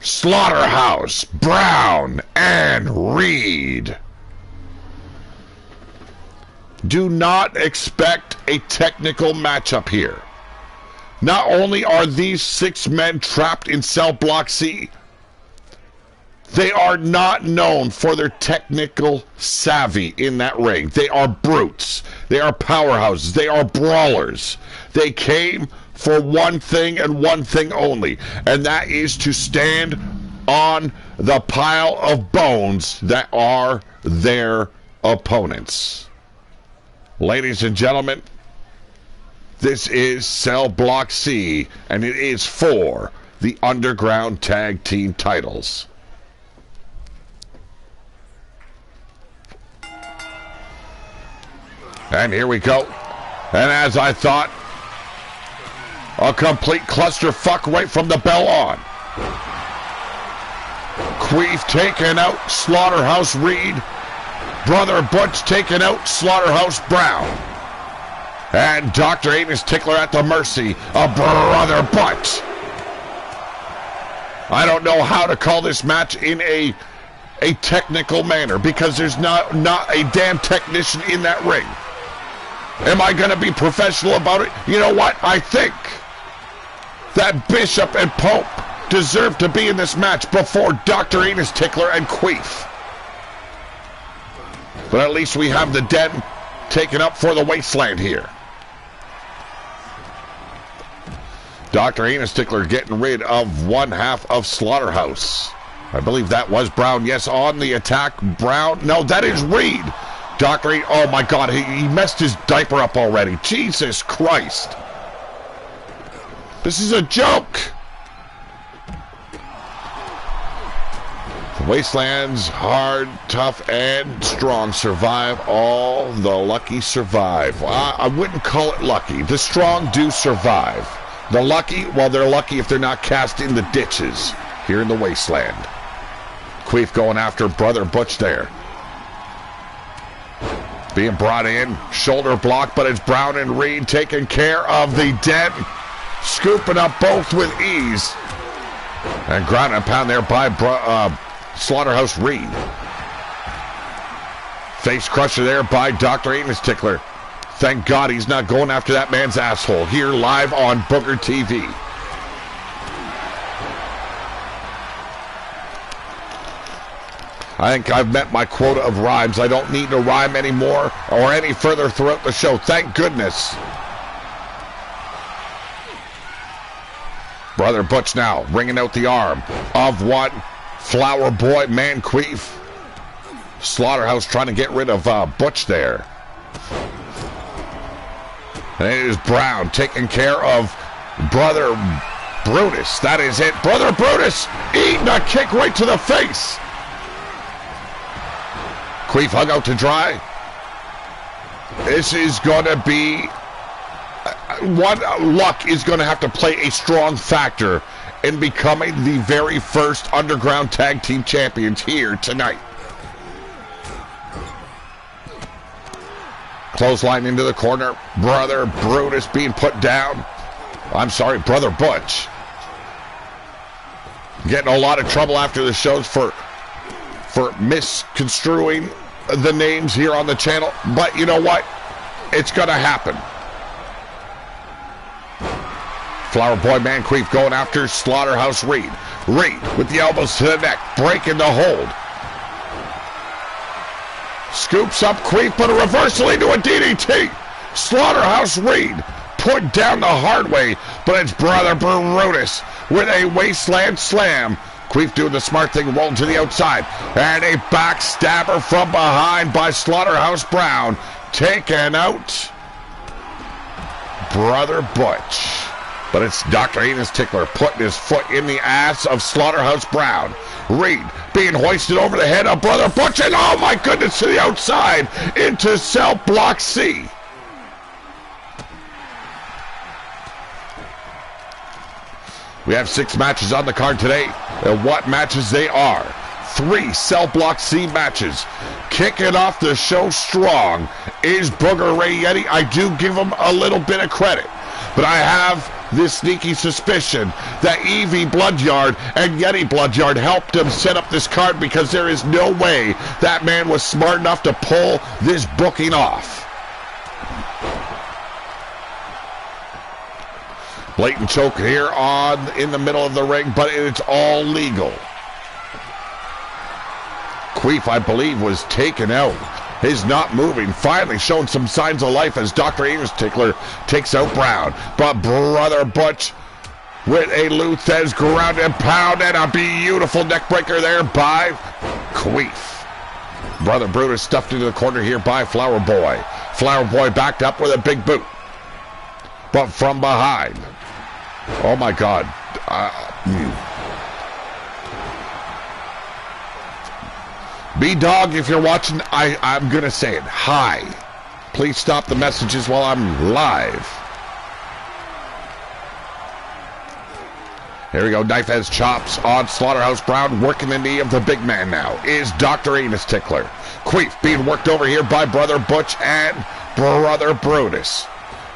Slaughterhouse, Brown, and Reed. Do not expect a technical matchup here. Not only are these 6 men trapped in cell block C, they are not known for their technical savvy in that ring. They are brutes. They are powerhouses. They are brawlers. They came for one thing and one thing only, and that is to stand on the pile of bones that are their opponents. Ladies and gentlemen, this is Cell Block C, and it is for the Underground Tag Team titles. And here we go. And as I thought, a complete clusterfuck right from the bell on. Queef taking out Slaughterhouse Reed. Brother Butch taking out Slaughterhouse Brown. And Dr. Anus Tickler at the mercy of Brother Butch. I don't know how to call this match in a technical manner because there's not a damn technician in that ring. Am I going to be professional about it? You know what? I think that Bishop and Pope deserve to be in this match before Dr. Anus Tickler and Queef. But at least we have the Den taken up for the wasteland here. Dr. Anus Tickler getting rid of one half of Slaughterhouse. I believe that was Brown. Yes, on the attack. Brown. No, that is Reed. Dr. Reed. Oh, my God. He messed his diaper up already. Jesus Christ. This is a joke. The Wastelands, hard, tough, and strong survive. All the lucky survive. I wouldn't call it lucky. The strong do survive. The lucky, well, they're lucky if they're not cast in the ditches here in the Wasteland. Queef going after Brother Butch there. Being brought in, shoulder block, but it's Brown and Reed taking care of the Den. Scooping up both with ease. And ground and pound there by Slaughterhouse Reed. Face crusher there by Dr. Anus Tickler. Thank God he's not going after that man's asshole. Here live on Booger TV. I think I've met my quota of rhymes. I don't need to rhyme anymore or any further throughout the show. Thank goodness. Brother Butch now ringing out the arm of one Flower Boy Man Queef. Slaughterhouse trying to get rid of Butch there. And it is Brown taking care of Brother Brutus. That is it. Brother Brutus eating a kick right to the face. Queef hung out to dry. This is going to be... luck is going to have to play a strong factor in becoming the very first Underground Tag Team Champions here tonight. Clothesline into the corner. Brother Brutus being put down. I'm sorry, Brother Butch. Getting a lot of trouble after the shows for misconstruing the names here on the channel. But you know what? It's going to happen. Flower Boy Man Queef going after Slaughterhouse Reed. Reed with the elbows to the neck, breaking the hold. Scoops up Queef, but a reversal into a DDT. Slaughterhouse Reed put down the hard way, but it's Brother Brutus with a Wasteland Slam. Queef doing the smart thing, rolling to the outside. And a backstabber from behind by Slaughterhouse Brown. Taking out Brother Butch. But it's Dr. Anus Tickler putting his foot in the ass of Slaughterhouse Brown. Reed being hoisted over the head of Brother Butch, and oh my goodness, to the outside into Cell Block C. We have 6 matches on the card today, and what matches they are. 3 Cell Block C matches. Kicking off the show strong is Booger Ray Yeti. I do give him a little bit of credit, but I have this sneaky suspicion that Evie Bloodyard and Yeti Bloodyard helped him set up this card, because there is no way that man was smart enough to pull this booking off. Blatant choke here in the middle of the ring, but it's all legal. Queef, I believe, was taken out. He's not moving, finally showing some signs of life as Dr. Anus Tickler takes out Brown. But Brother Butch with a Luthez ground and pound and a beautiful neck breaker there by Queef. Brother Brutus stuffed into the corner here by Flower Boy. Flower Boy backed up with a big boot. But from behind. Oh my God. B-Dog, if you're watching, I'm going to say it. Hi. Please stop the messages while I'm live. Here we go. Knife has chops on Slaughterhouse Brown. Working the knee of the big man now is Dr. Anus Tickler. Queef being worked over here by Brother Butch and Brother Brutus.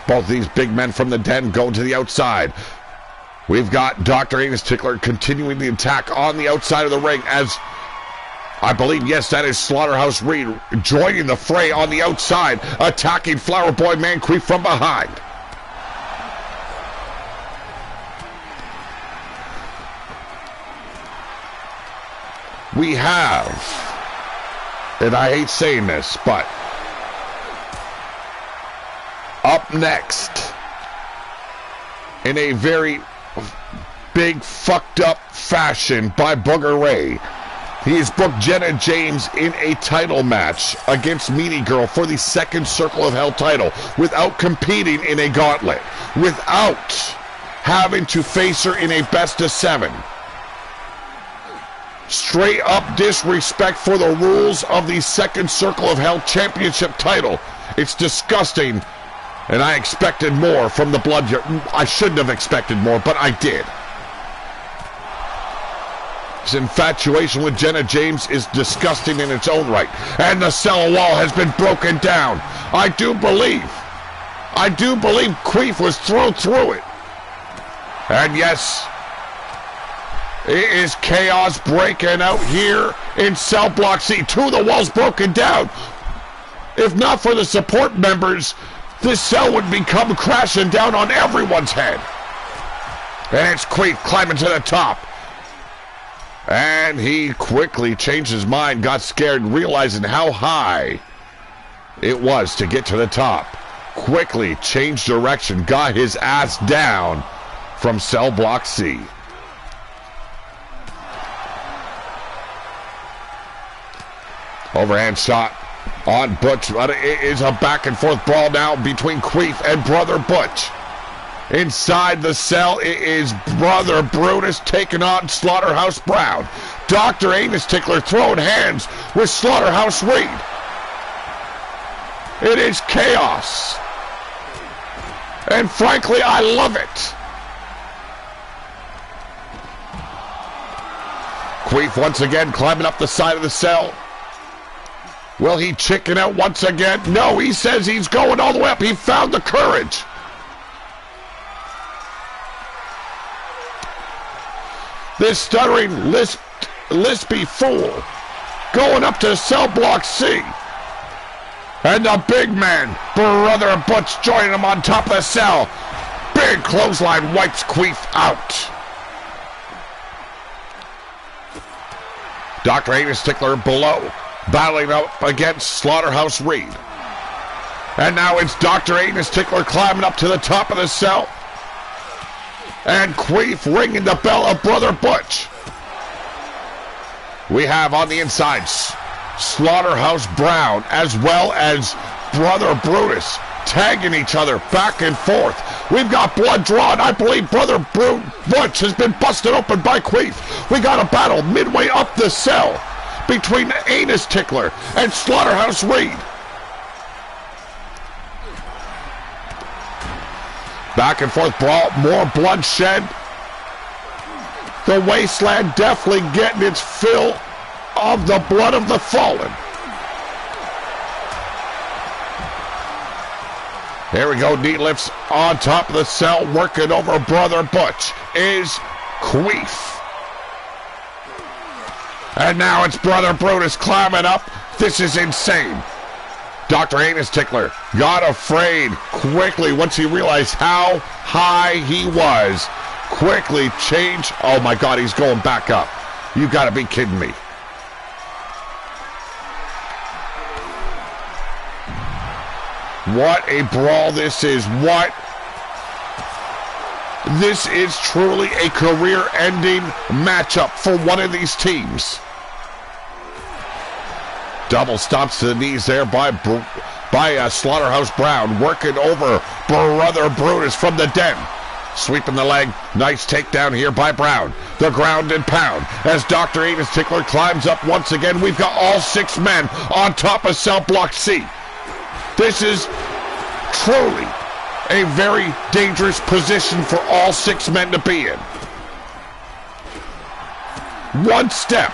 Both these big men from the den going to the outside. We've got Dr. Anus Tickler continuing the attack on the outside of the ring as I believe, yes, that is Slaughterhouse Reed joining the fray on the outside, attacking Flower Boy Man Queef from behind. We have, and I hate saying this, but up next, in a very big fucked up fashion by BoogeRWO, he has booked Jenna James in a title match against Meanie Girl for the second Circle of Hell title without competing in a gauntlet, without having to face her in a best of 7. Straight up disrespect for the rules of the second Circle of Hell championship title. It's disgusting, and I expected more from the Blood. I shouldn't have expected more, but I did. His infatuation with Jenna James is disgusting in its own right. And the cell wall has been broken down. I do believe Queef was thrown through it. And yes, it is chaos breaking out here in Cell Block C. 2 of the walls broken down. If not for the support members, this cell would become crashing down on everyone's head. And it's Queef climbing to the top. And he quickly changed his mind, got scared, realizing how high it was to get to the top. Quickly changed direction, got his ass down from Cell Block C. Overhand shot on Butch, but it is a back and forth brawl now between Queef and Brother Butch. Inside the cell, it is Brother Brutus taking on Slaughterhouse Brown. Dr. Anus Tickler throwing hands with Slaughterhouse Reed. It is chaos. And frankly, I love it. Queef once again climbing up the side of the cell. Will he chicken out once again? No, he says he's going all the way up. He found the courage. This stuttering, lispy fool going up to Cell Block C. And the big man, Brother Butch, joining him on top of the cell. Big clothesline wipes Queef out. Dr. Anus Tickler below, battling up against Slaughterhouse Reed. And now it's Dr. Anus Tickler climbing up to the top of the cell. And Queef ringing the bell of Brother Butch. We have on the inside Slaughterhouse Brown as well as Brother Brutus tagging each other back and forth. We've got blood drawn. I believe Brother Butch has been busted open by Queef. We got a battle midway up the cell between Anus Tickler and Slaughterhouse Reed. Back and forth brawl, more bloodshed. The wasteland definitely getting its fill of the blood of the fallen. Here we go, knee lifts on top of the cell, working over Brother Butch is Queef. And now it's Brother Brutus climbing up. This is insane. Dr. Anus Tickler got afraid quickly once he realized how high he was. Quickly change. Oh my God, he's going back up. You gotta be kidding me. What a brawl this is. What? This is truly a career-ending matchup for one of these teams. Double stomps to the knees there by Slaughterhouse Brown, working over Brother Brutus from the den. Sweeping the leg. Nice takedown here by Brown. The ground and pound. As Dr. Anus Tickler climbs up once again, we've got all 6 men on top of Cell Block C. This is truly a very dangerous position for all 6 men to be in. One step.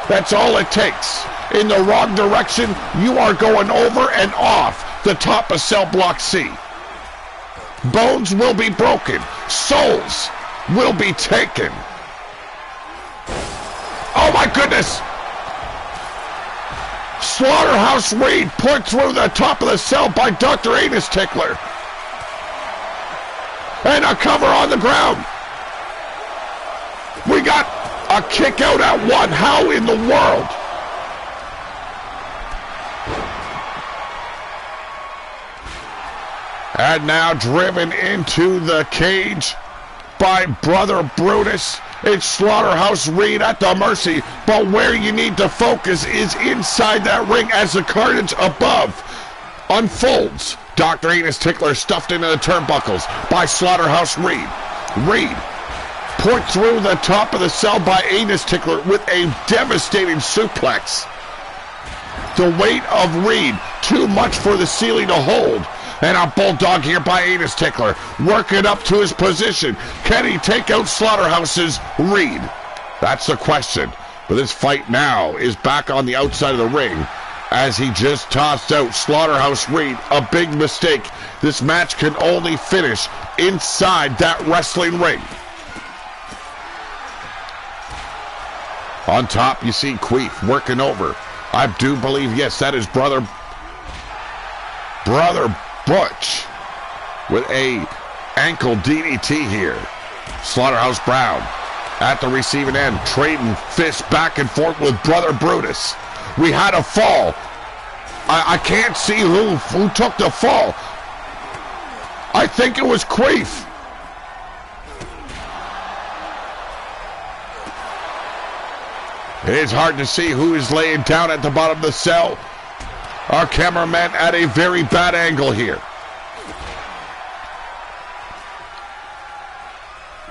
That's all it takes. In the wrong direction, you are going over and off the top of Cell Block C. Bones will be broken. Souls will be taken. Oh my goodness! Slaughterhouse Reed put through the top of the cell by Dr. Anus Tickler. And a cover on the ground. We got a kick out at 1. How in the world? And now driven into the cage by Brother Brutus. It's Slaughterhouse Reed at the mercy, but where you need to focus is inside that ring as the carnage above unfolds. Dr. Anus Tickler stuffed into the turnbuckles by Slaughterhouse Reed. Reed put through the top of the cell by Anus Tickler with a devastating suplex. The weight of Reed, too much for the ceiling to hold. And a bulldog here by Anus Tickler, working up to his position. Can he take out Slaughterhouse's Reed? That's the question. But this fight now is back on the outside of the ring as he just tossed out Slaughterhouse Reed. A big mistake. This match can only finish inside that wrestling ring. On top, you see Queef working over. I do believe, yes, that is Brother Butch with a ankle DDT here. Slaughterhouse Brown at the receiving end, trading fists back and forth with Brother Brutus. We had a fall. I can't see who took the fall. I think it was Queef. It is hard to see who is laying down at the bottom of the cell. Our cameraman at a very bad angle here.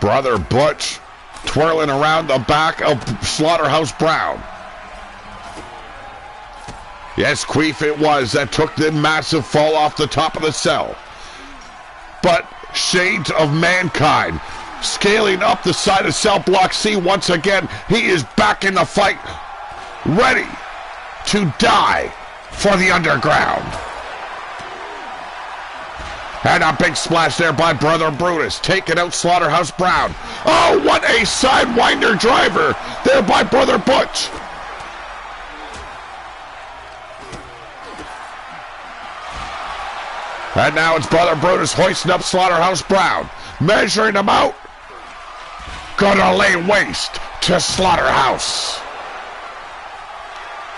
Brother Butch twirling around the back of Slaughterhouse Brown. Yes, Queef it was that took the massive fall off the top of the cell. But Shades of Mankind scaling up the side of Cell Block C once again. He is back in the fight, ready to die for the underground. And a big splash there by Brother Brutus, taking out Slaughterhouse Brown. Oh, what a sidewinder driver there by Brother Butch. And now it's Brother Brutus hoisting up Slaughterhouse Brown, measuring him out. Gonna lay waste to Slaughterhouse.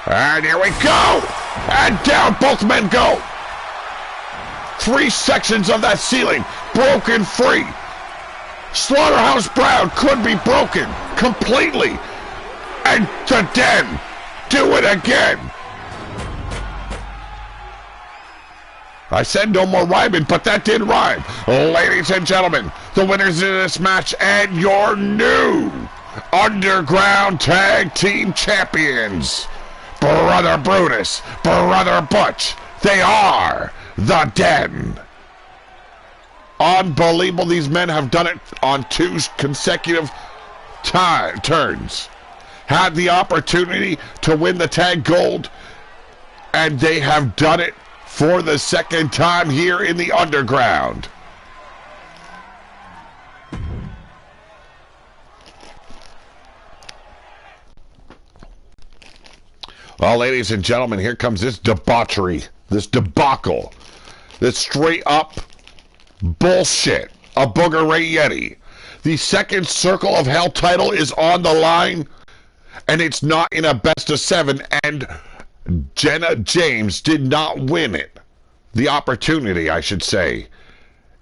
And here we go. And down both men go. 3 sections of that ceiling broken free. Slaughterhouse Brown could be broken completely. And the den do it again. I said no more rhyming, but that did rhyme. Ladies and gentlemen, the winners of this match and your new Underground Tag Team Champions, Brother Brutus, Brother Butch. They are the Den. Unbelievable. These men have done it on 2 consecutive turns. Had the opportunity to win the tag gold, and they have done it for the 2nd time here in the Underground. Well, ladies and gentlemen, here comes this debauchery this debacle, this straight up bullshit of Booger Ray Yeti. The second Circle of Hell title is on the line, and it's not in a best of 7, and Jenna James did not win it. The opportunity, I should say,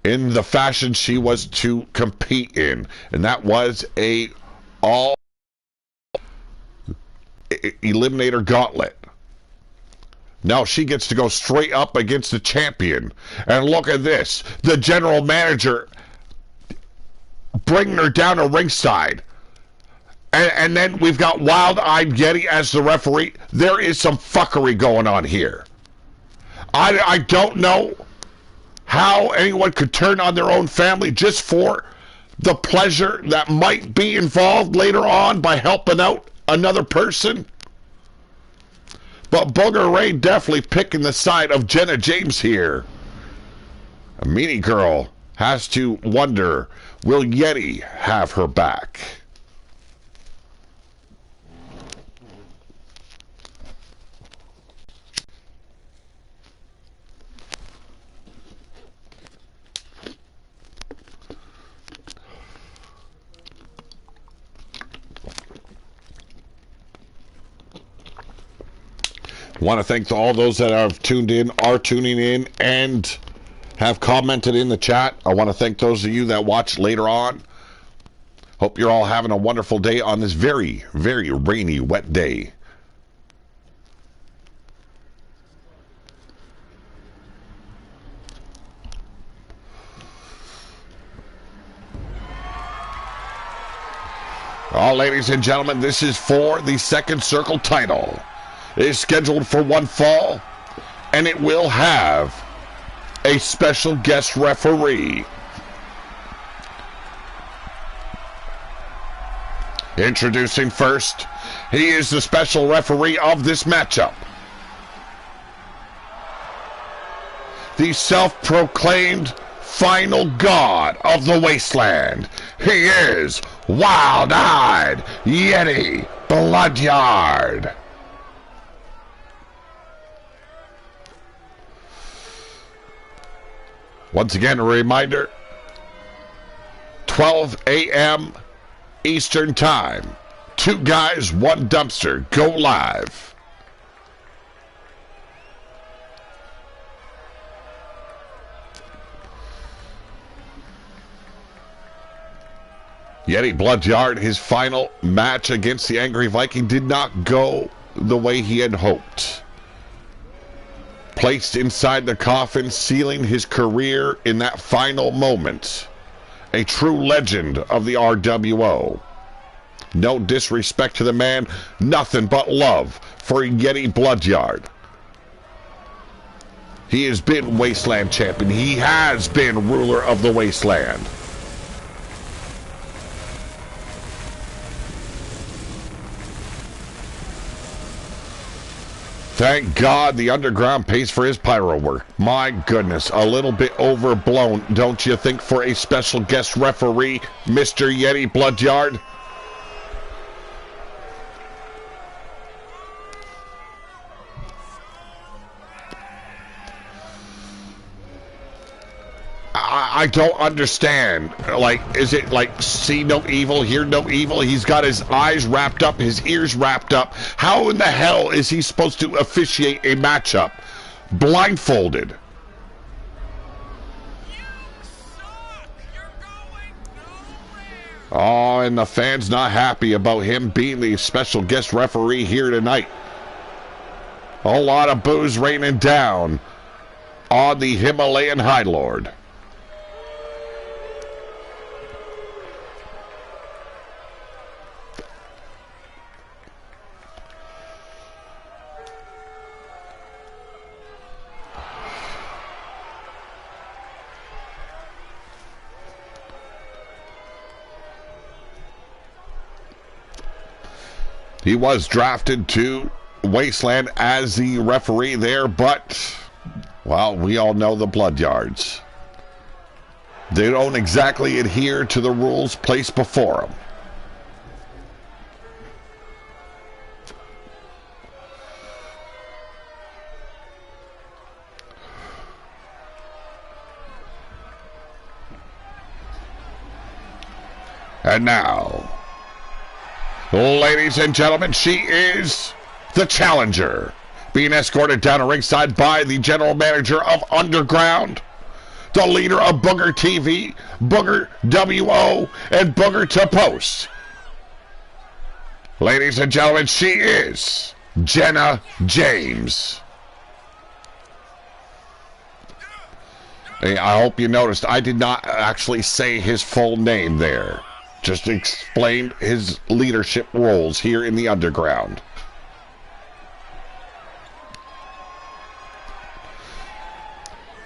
in the fashion she was to compete in, and that was a all eliminator gauntlet. Now she gets to go straight up against the champion, and look at this, the general manager bringing her down to ringside, and then we've got Wild-Eyed Yeti as the referee. There is some fuckery going on here. I don't know how anyone could turn on their own family just for the pleasure that might be involved later on by helping out another person. But Booger Ray definitely picking the side of Jenna James here. A meanie girl has to wonder, will Yeti have her back? Want to thank all those that have tuned in, are tuning in, and have commented in the chat. I want to thank those of you that watch later on. Hope you're all having a wonderful day on this very, very rainy, wet day. All ladies and gentlemen, this is for the second circle title. It is scheduled for one fall, and it will have a special guest referee. Introducing first, he is the special referee of this matchup. The self-proclaimed final god of the wasteland. He is Wild-Eyed Yeti Bloodyard. Once again, a reminder, 12 a.m. Eastern Time. 2 guys, 1 dumpster. Go live. Yeti Bloodyard, his final match against the Angry Viking did not go the way he had hoped. Placed inside the coffin, sealing his career in that final moment. A true legend of the RWO. No disrespect to the man, nothing but love for Yeti Bloodyard. He has been Wasteland Champion. He has been ruler of the Wasteland. Thank God the underground pays for his pyro work. My goodness, a little bit overblown, don't you think, for a special guest referee, Mr. Yeti Bloodyard? I don't understand. Like, is it like see no evil, hear no evil? He's got his eyes wrapped up, his ears wrapped up. How in the hell is he supposed to officiate a matchup blindfolded? Oh, and the fans not happy about him being the special guest referee here tonight. A lot of boos raining down on the Himalayan High Lord. He was drafted to Wasteland as the referee there, but, well, we all know the Bloodyards. They don't exactly adhere to the rules placed before them. And now, ladies and gentlemen, she is the challenger, being escorted down to ringside by the general manager of Underground, the leader of Booger TV, BoogeRWO, and Booger to Post. Ladies and gentlemen, she is Jenna James. Hey, I hope you noticed I did not actually say his full name there. Just explained his leadership roles here in the Underground.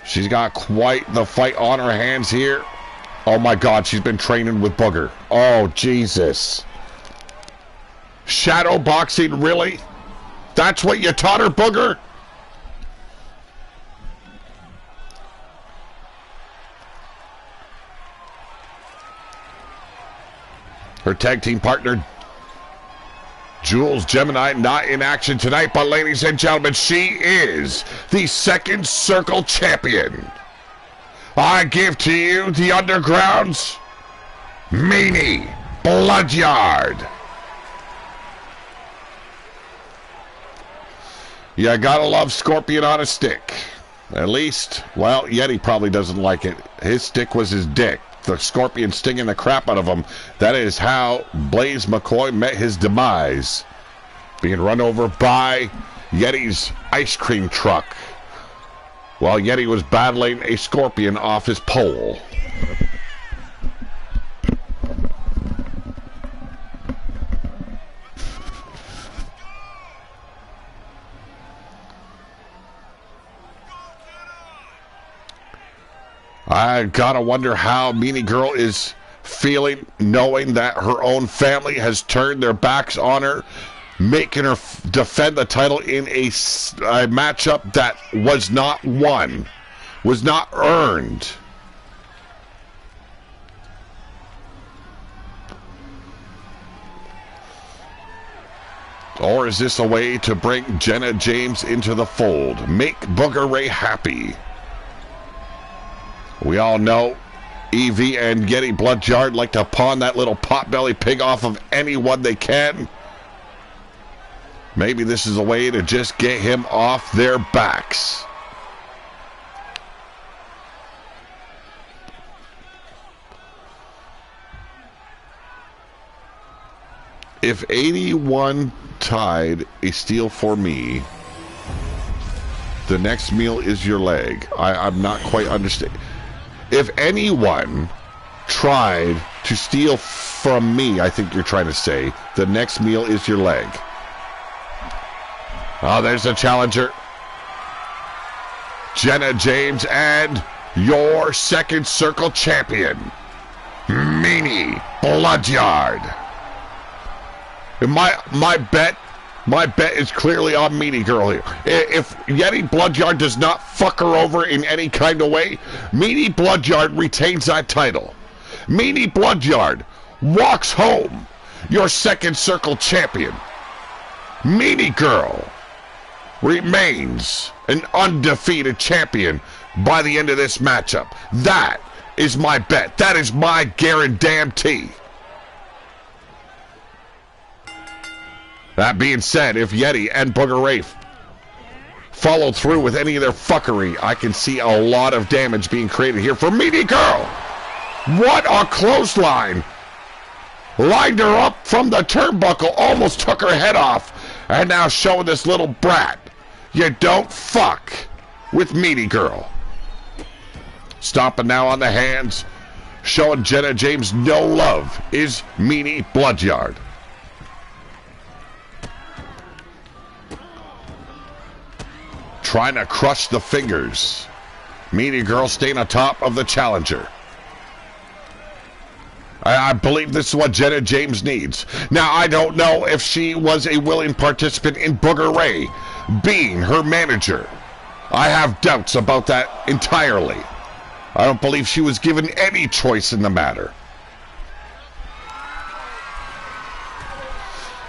She's got quite the fight on her hands here. Oh my God, she's been training with Booger. Oh, Jesus. Shadow boxing, really? That's what you taught her, Booger? Her tag team partner, Jules Gemini, not in action tonight, but ladies and gentlemen, she is the Second Circle Champion. I give to you the Underground's Meanie Bloodyard. You gotta love Scorpion on a stick. At least, well, Yeti probably doesn't like it. His stick was his dick. The Scorpion stinging the crap out of him. That is how Blaze McCoy met his demise. Being run over by Yeti's ice cream truck while Yeti was battling a Scorpion off his pole. I gotta wonder how Meanie Girl is feeling, knowing that her own family has turned their backs on her, making her defend the title in a matchup that was not won, was not earned. Or is this a way to bring Jenna James into the fold? Make Booger Ray happy. We all know EV and Yeti Bloodyard like to pawn that little potbelly pig off of anyone they can. Maybe this is a way to just get him off their backs. If 81 tied a steal for me, the next meal is your leg. I'm not quite understanding. If anyone tried to steal from me, I think you're trying to say, the next meal is your leg. Oh, there's the challenger. Jenna James and your Second Circle Champion, Meanie Bloodyard. My bet is clearly on Meanie Girl here. If Yeti Bloodyard does not fuck her over in any kind of way, Meanie Bloodyard retains that title. Meanie Bloodyard walks home your Second Circle Champion. Meanie Girl remains an undefeated champion by the end of this matchup. That is my bet. That is my guarantee. That being said, if Yeti and Booger Ray follow through with any of their fuckery, I can see a lot of damage being created here for Meanie Girl. What a clothesline. Lined her up from the turnbuckle, almost took her head off, and now showing this little brat, you don't fuck with Meanie Girl. Stomping now on the hands, showing Jenna James no love, is Meanie Bloodyard. Trying to crush the fingers. Meanie Girl staying on top of the challenger. I believe this is what Jenna James needs. Now, I don't know if she was a willing participant in Booger Ray being her manager. I have doubts about that entirely. I don't believe she was given any choice in the matter.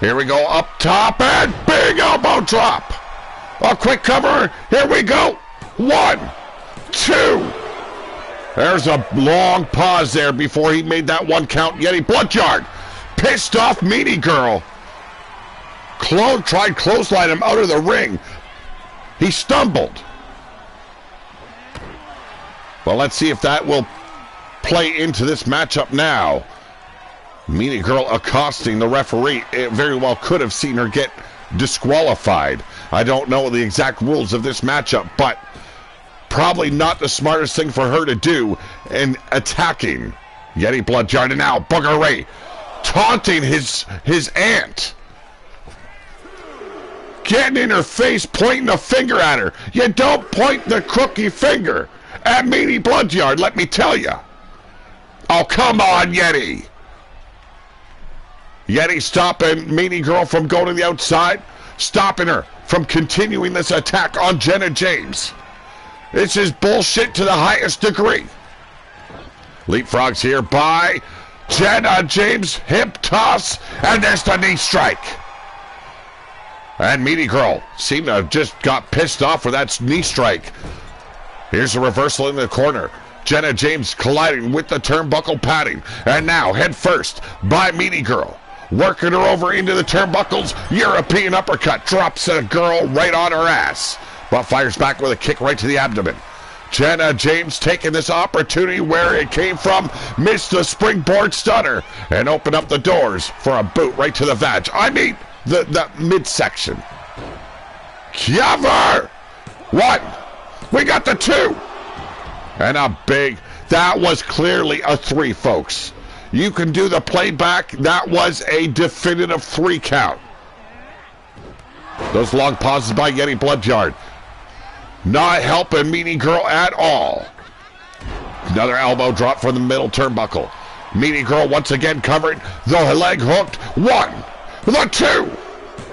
Here we go, up top, and big elbow drop. A quick cover. Here we go. 1, 2. There's a long pause there before he made that 1 count. Yeti Bloodyard pissed off Meanie Girl. Tried clothesline him out of the ring. He stumbled. Well, let's see if that will play into this matchup now. Meanie Girl accosting the referee. It very well could have seen her get disqualified. I don't know the exact rules of this matchup, but probably not the smartest thing for her to do in attacking Yeti Bloodyard. And now Booger Ray taunting his aunt. Getting in her face, pointing a finger at her. You don't point the crooky finger at Meanie Bloodyard, let me tell you. Oh, come on, Yeti. Yeti stopping Meanie Girl from going to the outside, stopping her from continuing this attack on Jenna James. This is bullshit to the highest degree. Leapfrogs here by Jenna James, hip toss, and there's the knee strike. And Meanie Girl seemed to have just got pissed off with that knee strike. Here's a reversal in the corner. Jenna James colliding with the turnbuckle padding. And now head first by Meanie Girl. Working her over into the turnbuckles. European uppercut. Drops a girl right on her ass. But fires back with a kick right to the abdomen. Jenna James taking this opportunity where it came from. Missed the springboard stunner. And opened up the doors for a boot right to the vag. I mean, the midsection. Cover! 1. We got the 2. And a big, that was clearly a 3, folks. You can do the playback. That was a definitive 3 count. Those long pauses by Yeti Bloodyard not helping Meanie Girl at all. Another elbow drop from the middle turnbuckle. Meanie Girl once again covering the leg hooked. 1, the 2,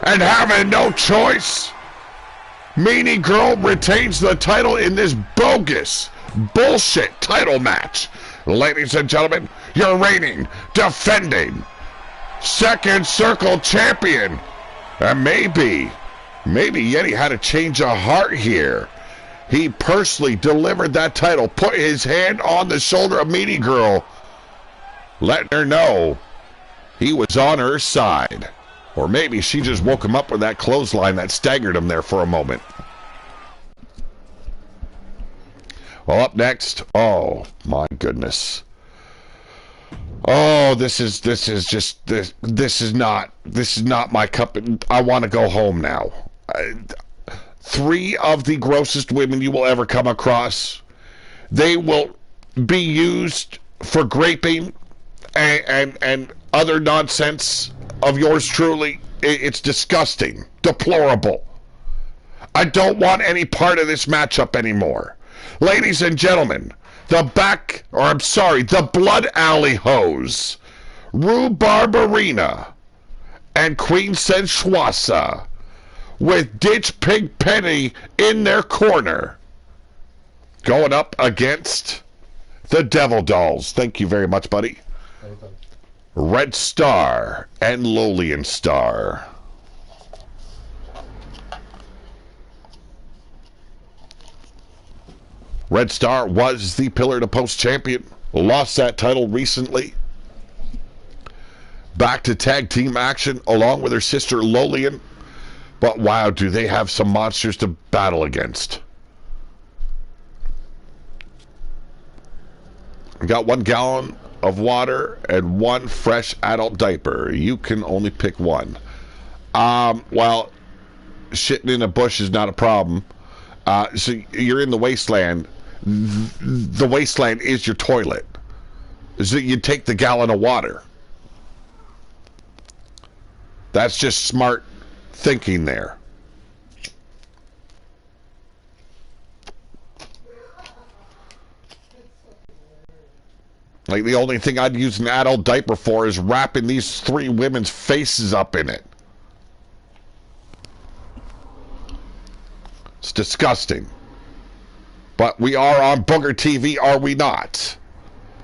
and having no choice. Meanie Girl retains the title in this bogus bullshit title match. Ladies and gentlemen, your reigning, defending, second circle champion. And maybe Yeti had a change of heart here. He personally delivered that title, put his hand on the shoulder of Meanie Girl, letting her know he was on her side. Or maybe she just woke him up with that clothesline that staggered him there for a moment. Well, up next, oh my goodness. Oh, this is not my cup. I want to go home now. 3 of the grossest women you will ever come across. They will be used for graping and other nonsense of yours truly. It's disgusting, deplorable. I don't want any part of this matchup anymore. Ladies and gentlemen, the Blood Alley Hose, Rhubarb Arena, and Queen Sensuasa, with Ditch Pig Penny in their corner, going up against the Devil Dolls. Thank you very much, buddy. Red Star and Lolian Star. Red Star was the Pillar to Post champion. Lost that title recently. Back to tag team action along with her sister Lolian. But wow, do they have some monsters to battle against. We got 1 gallon of water and 1 fresh adult diaper. You can only pick 1. Well, shitting in a bush is not a problem. So you're in the wasteland. The wasteland is your toilet. So you take the gallon of water. That's just smart thinking there. Like, the only thing I'd use an adult diaper for is wrapping these 3 women's faces up in it. It's disgusting. But we are on Booger TV, are we not?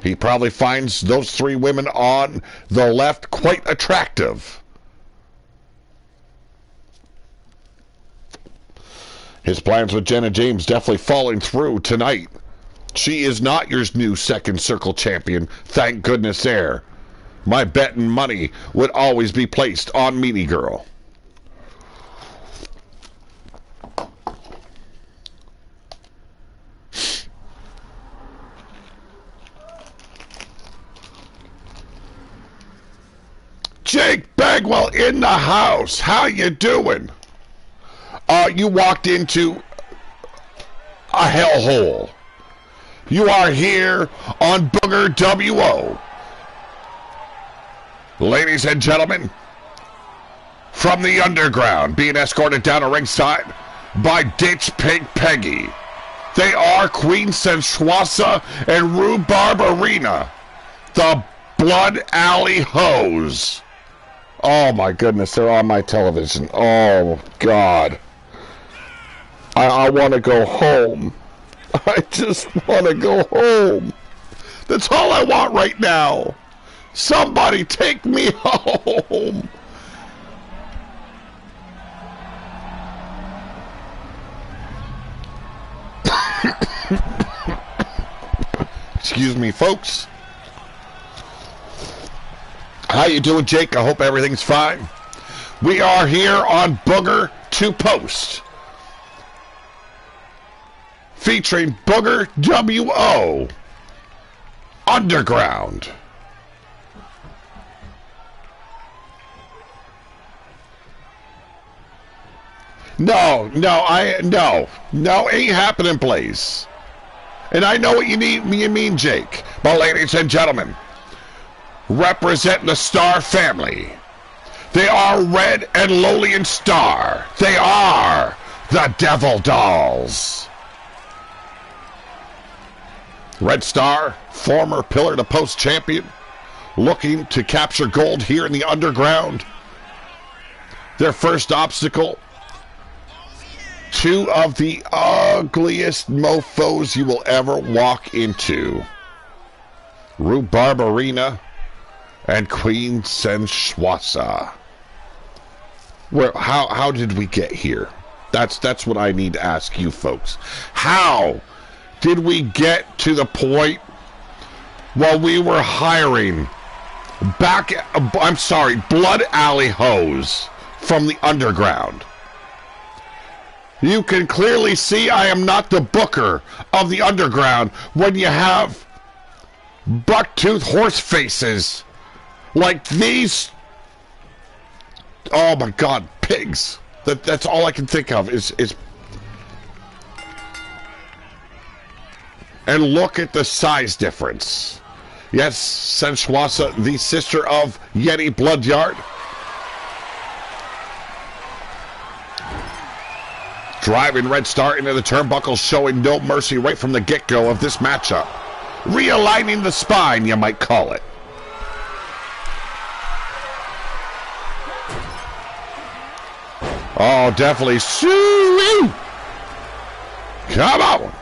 He probably finds those 3 women on the left quite attractive. His plans with Jenna James definitely falling through tonight. She is not your new second circle champion. Thank goodness there. My bet and money would always be placed on Meanie Girl. Jake Bagwell in the house. How you doing? You walked into a hellhole. You are here on BoogeRWO. Ladies and gentlemen, from the underground, being escorted down a ringside by Ditch Pig Peggy. They are Queen Sensuasa and Rhubarb Arena, the Blood Alley Hoes. Oh my goodness, they're on my television. Oh God. I want to go home. I just want to go home. That's all I want right now. Somebody take me home. Excuse me, folks. How you doing, Jake? I hope everything's fine. We are here on Booger to Post, featuring BoogeRWO Underground. No, ain't happening, Blaze. And I know what you mean, Jake. But ladies and gentlemen, representing the Star family, they are Red and Lolian Star. They are the Devil Dolls. Red Star, former Pillar to Post champion, looking to capture gold here in the underground. Their first obstacle, two of the ugliest mofos you will ever walk into. Rhubarb Arena and Queen Sensuasa. How did we get here? That's what I need to ask you folks. How did we get to the point while we were hiring Blood Alley Hoes from the underground? You can clearly see I am not the booker of the underground when you have bucktooth horse faces like these. Oh my God, pigs. That's all I can think of is. And look at the size difference. Yes, Sensuasa, the sister of Yeti Bloodyard. Driving Red Star into the turnbuckle, showing no mercy right from the get-go of this matchup. Realigning the spine, you might call it. Oh, definitely. Come on.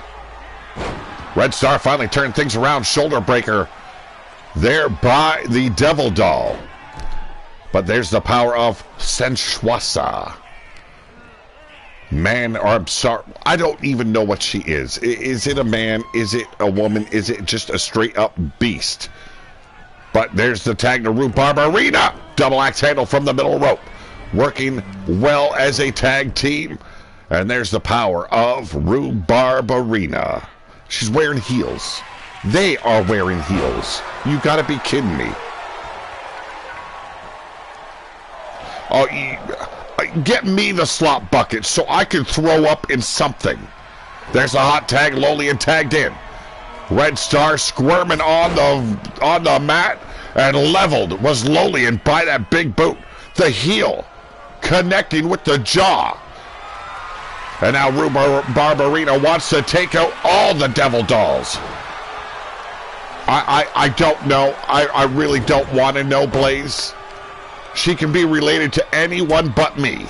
Red Star finally turned things around. Shoulder breaker there by the Devil Doll. But there's the power of Sensuasa. Man, or I'm sorry, I don't even know what she is. Is it a man? Is it a woman? Is it just a straight up beast? But there's the tag to Rhubarb Arena. Double axe handle from the middle rope. Working well as a tag team. And there's the power of Rhubarb Arena. She's wearing heels. They are wearing heels. You gotta be kidding me. Oh, get me the slop bucket so I can throw up in something. There's a hot tag. Lolian tagged in. Red Star squirming on the mat, and leveled was Lolian by that big boot. The heel connecting with the jaw. And now Rhubarb Arena wants to take out all the Devil Dolls. I don't know. I really don't want to know, Blaze. She can be related to anyone but me.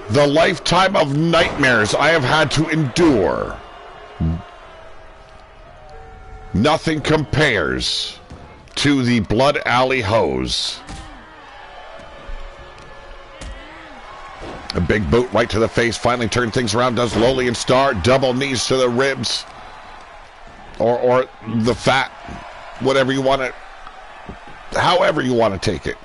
The lifetime of nightmares I have had to endure. Nothing compares to the Blood Alley Hose. A big boot right to the face. Finally turned things around. Does Lolian Star. Double knees to the ribs. Or the fat. Whatever you want it. However you want to take it.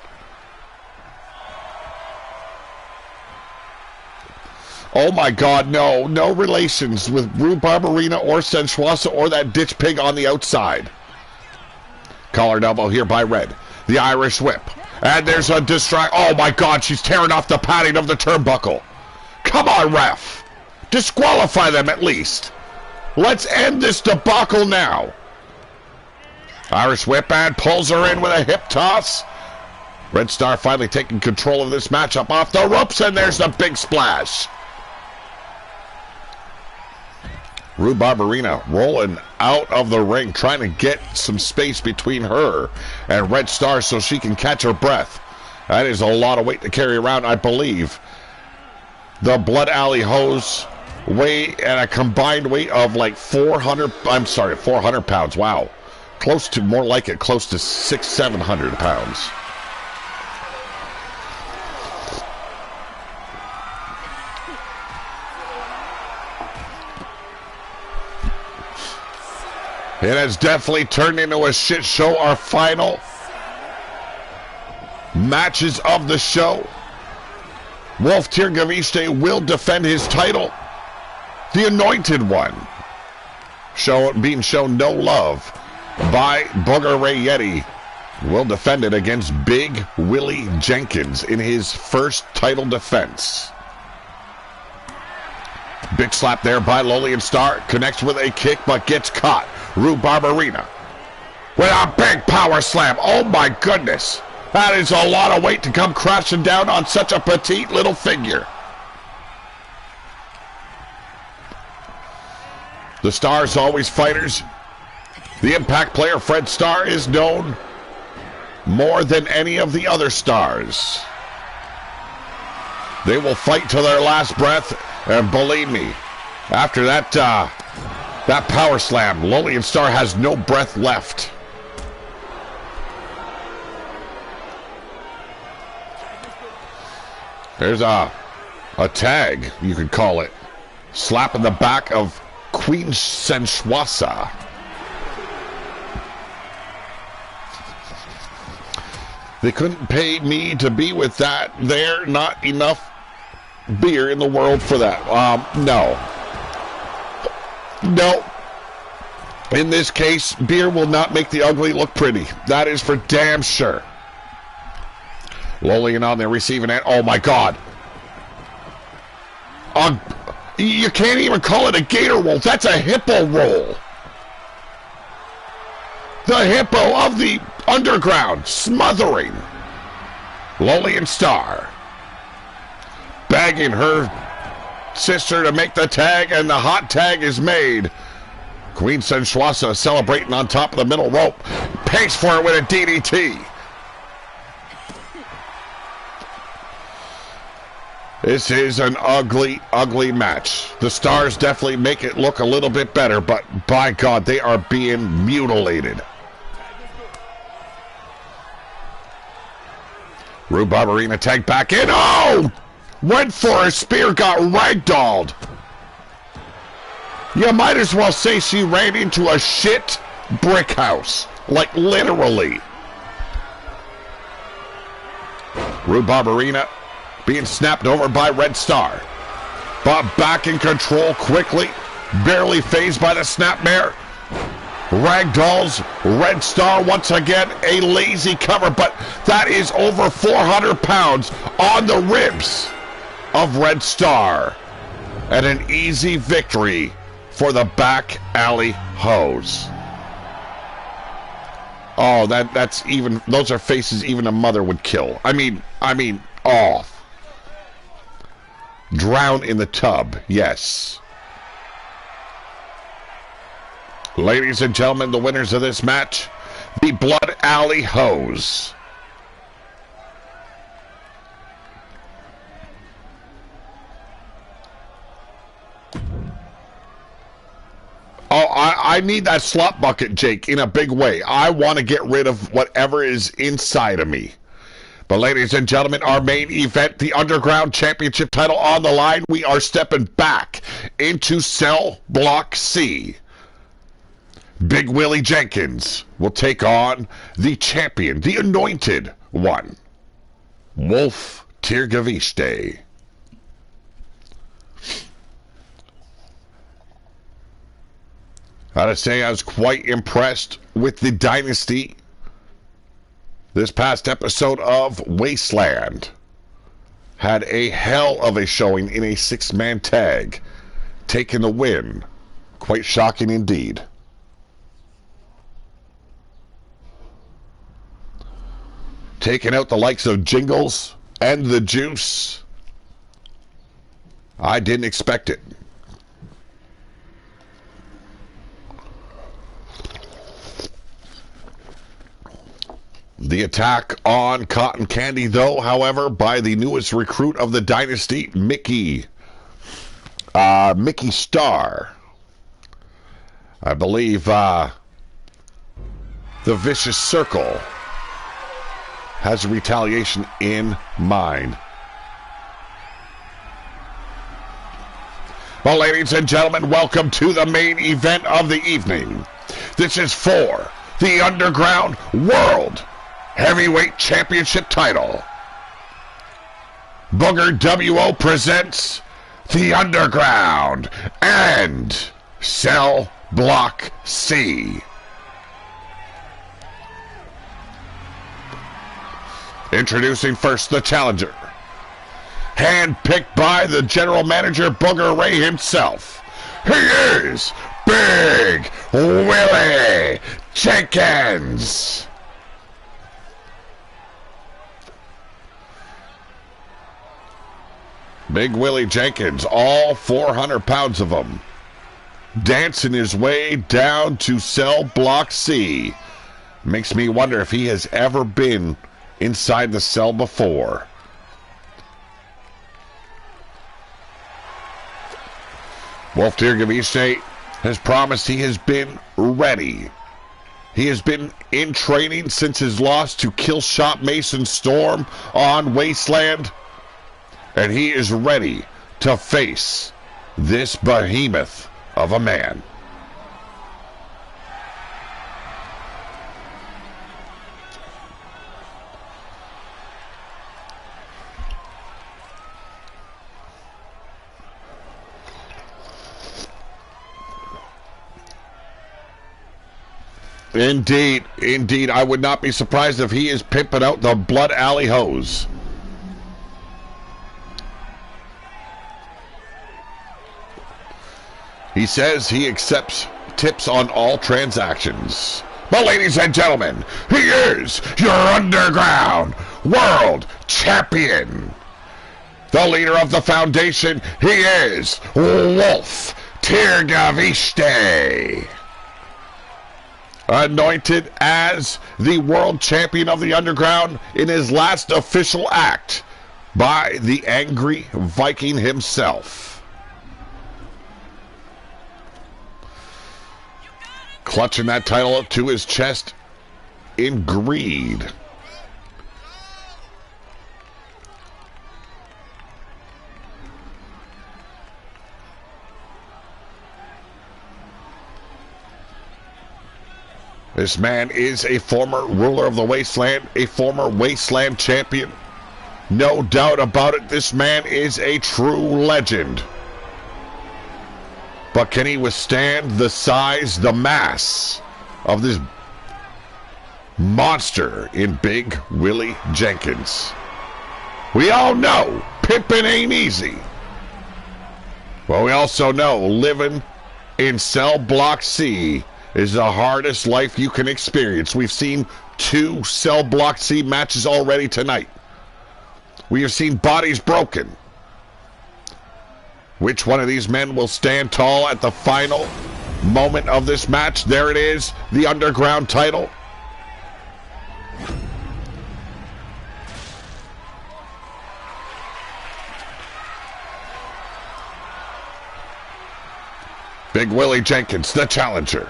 Oh my God, no. No relations with Rhubarb Arena or Sensuasa or that ditch pig on the outside. Collared elbow here by Red. The Irish whip. And there's a distract. Oh my God, she's tearing off the padding of the turnbuckle. Come on, ref. Disqualify them at least. Let's end this debacle now. Irish whip and pulls her in with a hip toss. Red Star finally taking control of this matchup off the ropes, and there's the big splash. Rhubarb Arena rolling out of the ring, trying to get some space between her and Red Star so she can catch her breath. That is a lot of weight to carry around, I believe. The Blood Alley Hose weigh at a combined weight of like 400 pounds. Wow. Close to, more like it, close to 600-700 pounds. It has definitely turned into a shit show. Our final matches of the show. Wolf Tirgaviste will defend his title. The Anointed One being shown no love by Booger Ray Yeti will defend it against Big Willie Jenkins in his first title defense. Big slap there by Lolian Star. Connects with a kick but gets caught. Rhubarb Arena with a big power slam. Oh my goodness. That is a lot of weight to come crashing down on such a petite little figure. The Stars always fighters. The Impact player Fred Starr is known more than any of the other stars. They will fight to their last breath, and believe me, after that power slam, Lolian Star has no breath left. There's a tag, you could call it. Slap in the back of Queen Sensuasa. They couldn't pay me to be with that. There, not enough beer in the world for that. No. No. In this case, beer will not make the ugly look pretty. That is for damn sure. Lolian on there receiving it. Oh my God. You can't even call it a gator roll. That's a hippo roll. The hippo of the underground smothering Lolian Star. Bagging her sister to make the tag, and the hot tag is made. Queen Sensuasa celebrating on top of the middle rope. Pays for it with a DDT. This is an ugly, ugly match. The Stars definitely make it look a little bit better, but by God, they are being mutilated. Rhubarb Arena tag back in. Oh! Went for a spear, got ragdolled. You might as well say she ran into a shit brick house. Like, literally. Rhubarb Arena being snapped over by Red Star. But back in control quickly. Barely phased by the snapmare. Ragdolls Red Star once again. A lazy cover, but that is over 400 pounds on the ribs of Red Star. And an easy victory for the Back Alley Hose. Oh, that's even, those are faces even a mother would kill. I mean, oh. Drown in the tub, yes. Ladies and gentlemen, the winners of this match, the Blood Alley Hose. Oh, I need that slop bucket, Jake, in a big way. I want to get rid of whatever is inside of me. But ladies and gentlemen, our main event, the Underground Championship title on the line. We are stepping back into Cell Block C. Big Willie Jenkins will take on the champion, the anointed one, Wolf Tirgaviste. I gotta say, I was quite impressed with the Dynasty this past episode of Wasteland. Had a hell of a showing in a 6-man tag, taking the win. Quite shocking indeed. Taking out the likes of Jingles and the Juice. I didn't expect it. The attack on Cotton Candy, though, however, by the newest recruit of the Dynasty, Mickey Star. I believe the Vicious Circle has a retaliation in mind. Well, ladies and gentlemen, welcome to the main event of the evening. This is for the Underground World Heavyweight Championship title. BoogeRWO presents the Underground and Cell Block C. Introducing first the challenger. Handpicked by the general manager, Booger Ray himself. He is Big Willie Jenkins. Big Willie Jenkins, all 400 pounds of him, dancing his way down to Cell Block C. Makes me wonder if he has ever been inside the cell before. Wolf Tirgaviste has promised he has been ready. He has been in training since his loss to Killshot Mason Storm on Wasteland. And he is ready to face this behemoth of a man. Indeed, indeed, I would not be surprised if he is pimping out the Blood Alley hose. He says he accepts tips on all transactions. But ladies and gentlemen, he is your Underground World Champion. The leader of the foundation, he is Wolf Tirgaviste. Anointed as the World Champion of the Underground in his last official act by the Angry Viking himself. Clutching that title up to his chest in greed. This man is a former ruler of the Wasteland, a former Wasteland champion. No doubt about it, this man is a true legend. But can he withstand the size, the mass of this monster in Big Willie Jenkins? We all know pimping ain't easy. Well, we also know living in Cell Block C is the hardest life you can experience. We've seen 2 Cell Block C matches already tonight. We have seen bodies broken. Which one of these men will stand tall at the final moment of this match? There it is, the Underground title. Big Willie Jenkins, the challenger.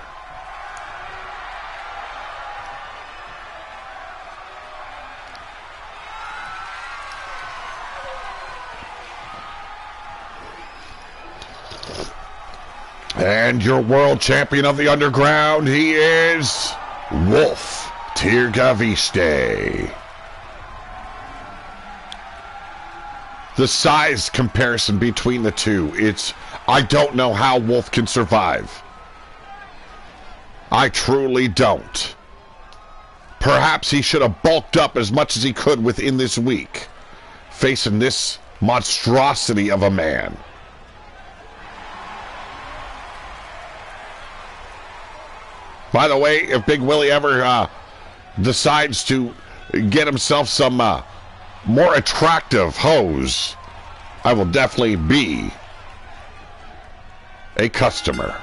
And your world champion of the underground, he is Wolf Tirgaviste. The size comparison between the two, I don't know how Wolf can survive. I truly don't. Perhaps he should have bulked up as much as he could within this week, facing this monstrosity of a man. By the way, if Big Willie ever decides to get himself some more attractive hose, I will definitely be a customer.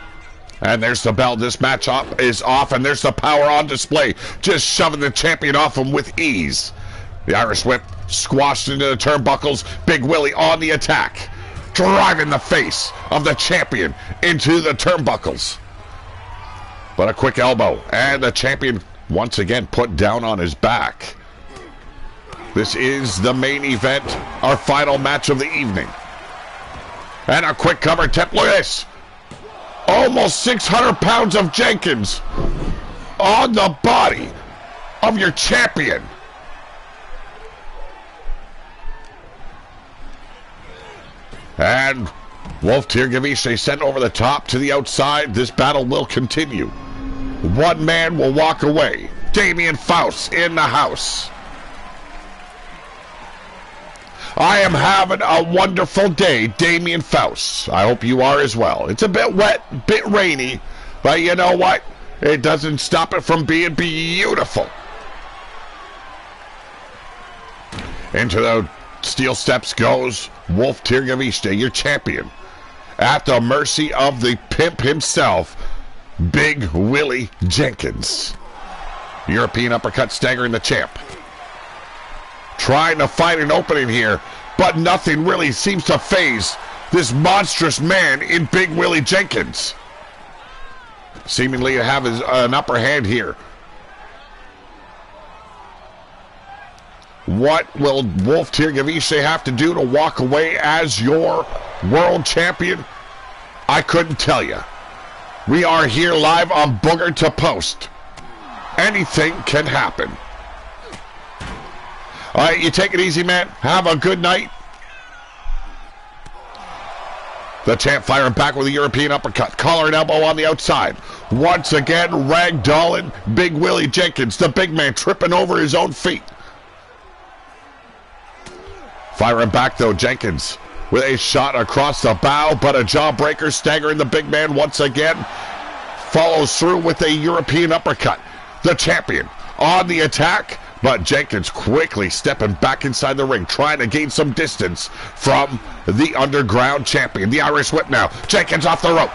And there's the bell. This match is off, and there's the power on display. Just shoving the champion off him with ease. The Irish whip squashed into the turnbuckles. Big Willie on the attack, driving the face of the champion into the turnbuckles. But a quick elbow, and the champion once again put down on his back. This is the main event, our final match of the evening. And a quick cover tip. Look at this. Almost 600 pounds of Jenkins on the body of your champion. And Wolf Tirgaviste sent over the top to the outside. This battle will continue. One man will walk away. Damien Faust in the house. I am having a wonderful day, Damien Faust. I hope you are as well. It's a bit wet, bit rainy, but you know what? It doesn't stop it from being beautiful. Into the steel steps goes Wolf Tirgaviste, your champion. At the mercy of the pimp himself, Big Willie Jenkins. European uppercut staggering the champ. Trying to find an opening here, but nothing really seems to phase this monstrous man in Big Willie Jenkins. Seemingly to have an upper hand here. What will Wolf Tirgaviste have to do to walk away as your world champion? I couldn't tell you. We are here live on Booger to Post. Anything can happen. All right, you take it easy, man. Have a good night. The champ firing back with a European uppercut. Collar and elbow on the outside. Once again, ragdolling Big Willie Jenkins. The big man tripping over his own feet. Firing back, though, Jenkins with a shot across the bow, but a jawbreaker staggering the big man once again. Follows through with a European uppercut. The champion on the attack, but Jenkins quickly stepping back inside the ring, trying to gain some distance from the underground champion. The Irish whip now. Jenkins off the rope.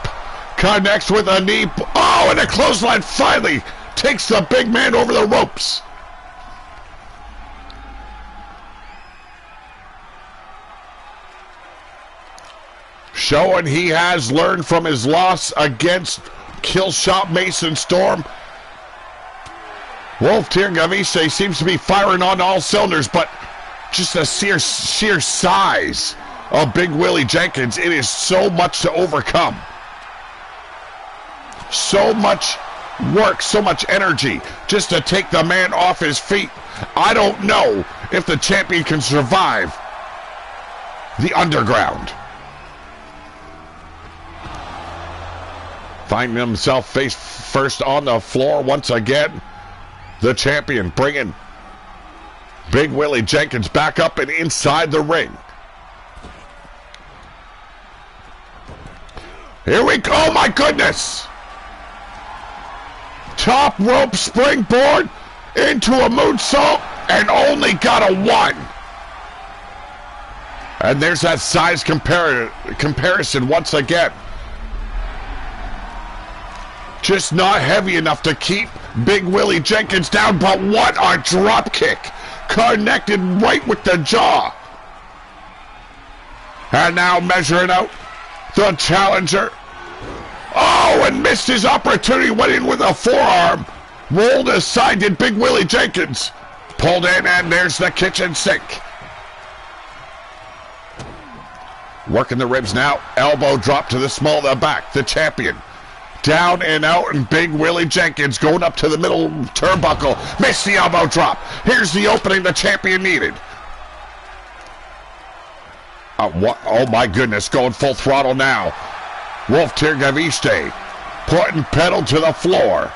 Connects with a knee. Oh, and a clothesline finally takes the big man over the ropes. Showing he has learned from his loss against Killshot Mason Storm. Wolf Tirgaviste seems to be firing on all cylinders, but just the sheer size of Big Willie Jenkins, it is so much to overcome. So much work, so much energy just to take the man off his feet. I don't know if the champion can survive the underground. Finding himself face first on the floor once again. The champion bringing Big Willie Jenkins back up and inside the ring. Here we go. Oh my goodness. Top rope springboard into a moonsault and only got a 1. And there's that size comparison once again. Just not heavy enough to keep Big Willie Jenkins down, but what a drop kick. Connected right with the jaw. And now measuring out the challenger. Oh, and missed his opportunity, went in with a forearm. Rolled aside did Big Willie Jenkins. Pulled in, and there's the kitchen sink. Working the ribs now. Elbow drop to the small of the back. The champion. Down and out, and Big Willie Jenkins going up to the middle turnbuckle. Missed the elbow drop. Here's the opening the champion needed. Oh my goodness, going full throttle now. Wolf Tirgaviste putting pedal to the floor.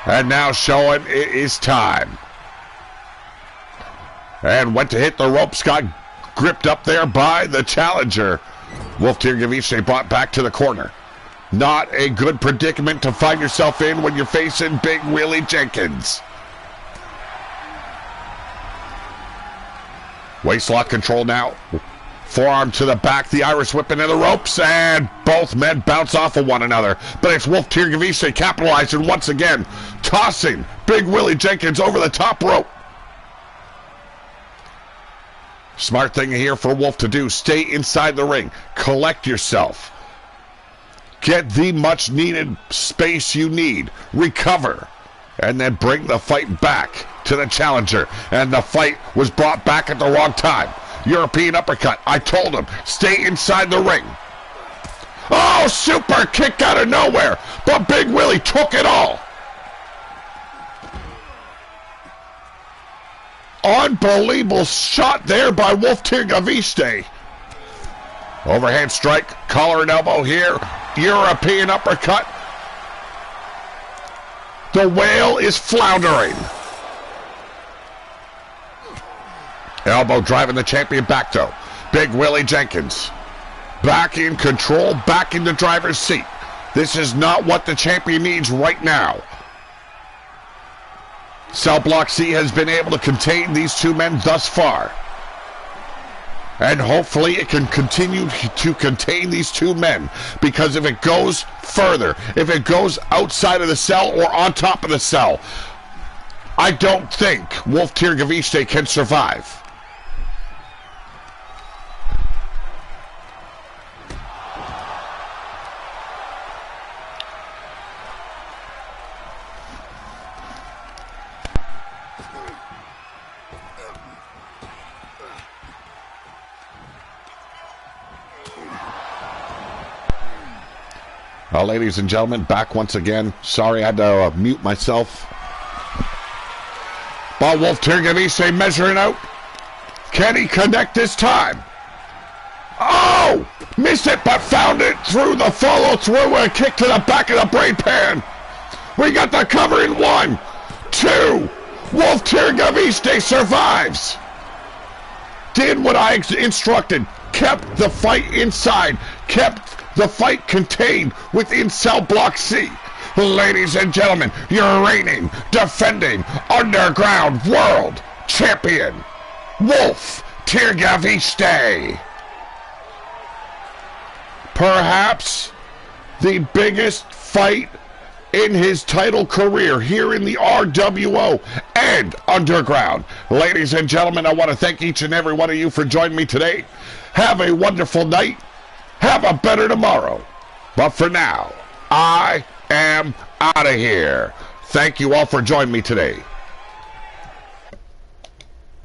And now showing it is time. And went to hit the ropes, got gripped up there by the challenger. Wolf Tirgaviste brought back to the corner. Not a good predicament to find yourself in when you're facing Big Willie Jenkins. Waistlock control now. Forearm to the back, the Irish whip into the ropes, and both men bounce off of one another. But it's Wolf Tirgaviste capitalizing once again, tossing Big Willie Jenkins over the top rope. Smart thing here for Wolf to do, stay inside the ring, collect yourself. Get the much needed space you need, recover, and then bring the fight back to the challenger. And the fight was brought back at the wrong time. European uppercut. I told him, stay inside the ring. Oh, super kick out of nowhere, but Big Willie took it all. Unbelievable shot there by Wolf Tirgaviste. Overhand strike, collar and elbow here. European uppercut. The whale is floundering. Elbow driving the champion back though. Big Willie Jenkins. Back in control, back in the driver's seat. This is not what the champion needs right now. Cell Block C has been able to contain these two men thus far. And hopefully it can continue to contain these two men. Because if it goes further, if it goes outside of the cell or on top of the cell, I don't think Wolf Tirgaviste can survive. Ladies and gentlemen, back once again. Sorry I had to mute myself. But Wolf Tirgaviste measuring out. Can he connect this time? Oh! Missed it, but found it through the follow-through and kick to the back of the brain pan. We got the cover in 1, 2. Wolf Tirgaviste survives. Did what I instructed. Kept the fight inside. Kept the fight contained within Cell Block C. Ladies and gentlemen, your reigning, defending, underground world champion, Wolf Tirgaviste. Perhaps the biggest fight in his title career here in the RWO and Underground. Ladies and gentlemen, I want to thank each and every one of you for joining me today. Have a wonderful night. Have a better tomorrow. But for now, I am out of here. Thank you all for joining me today.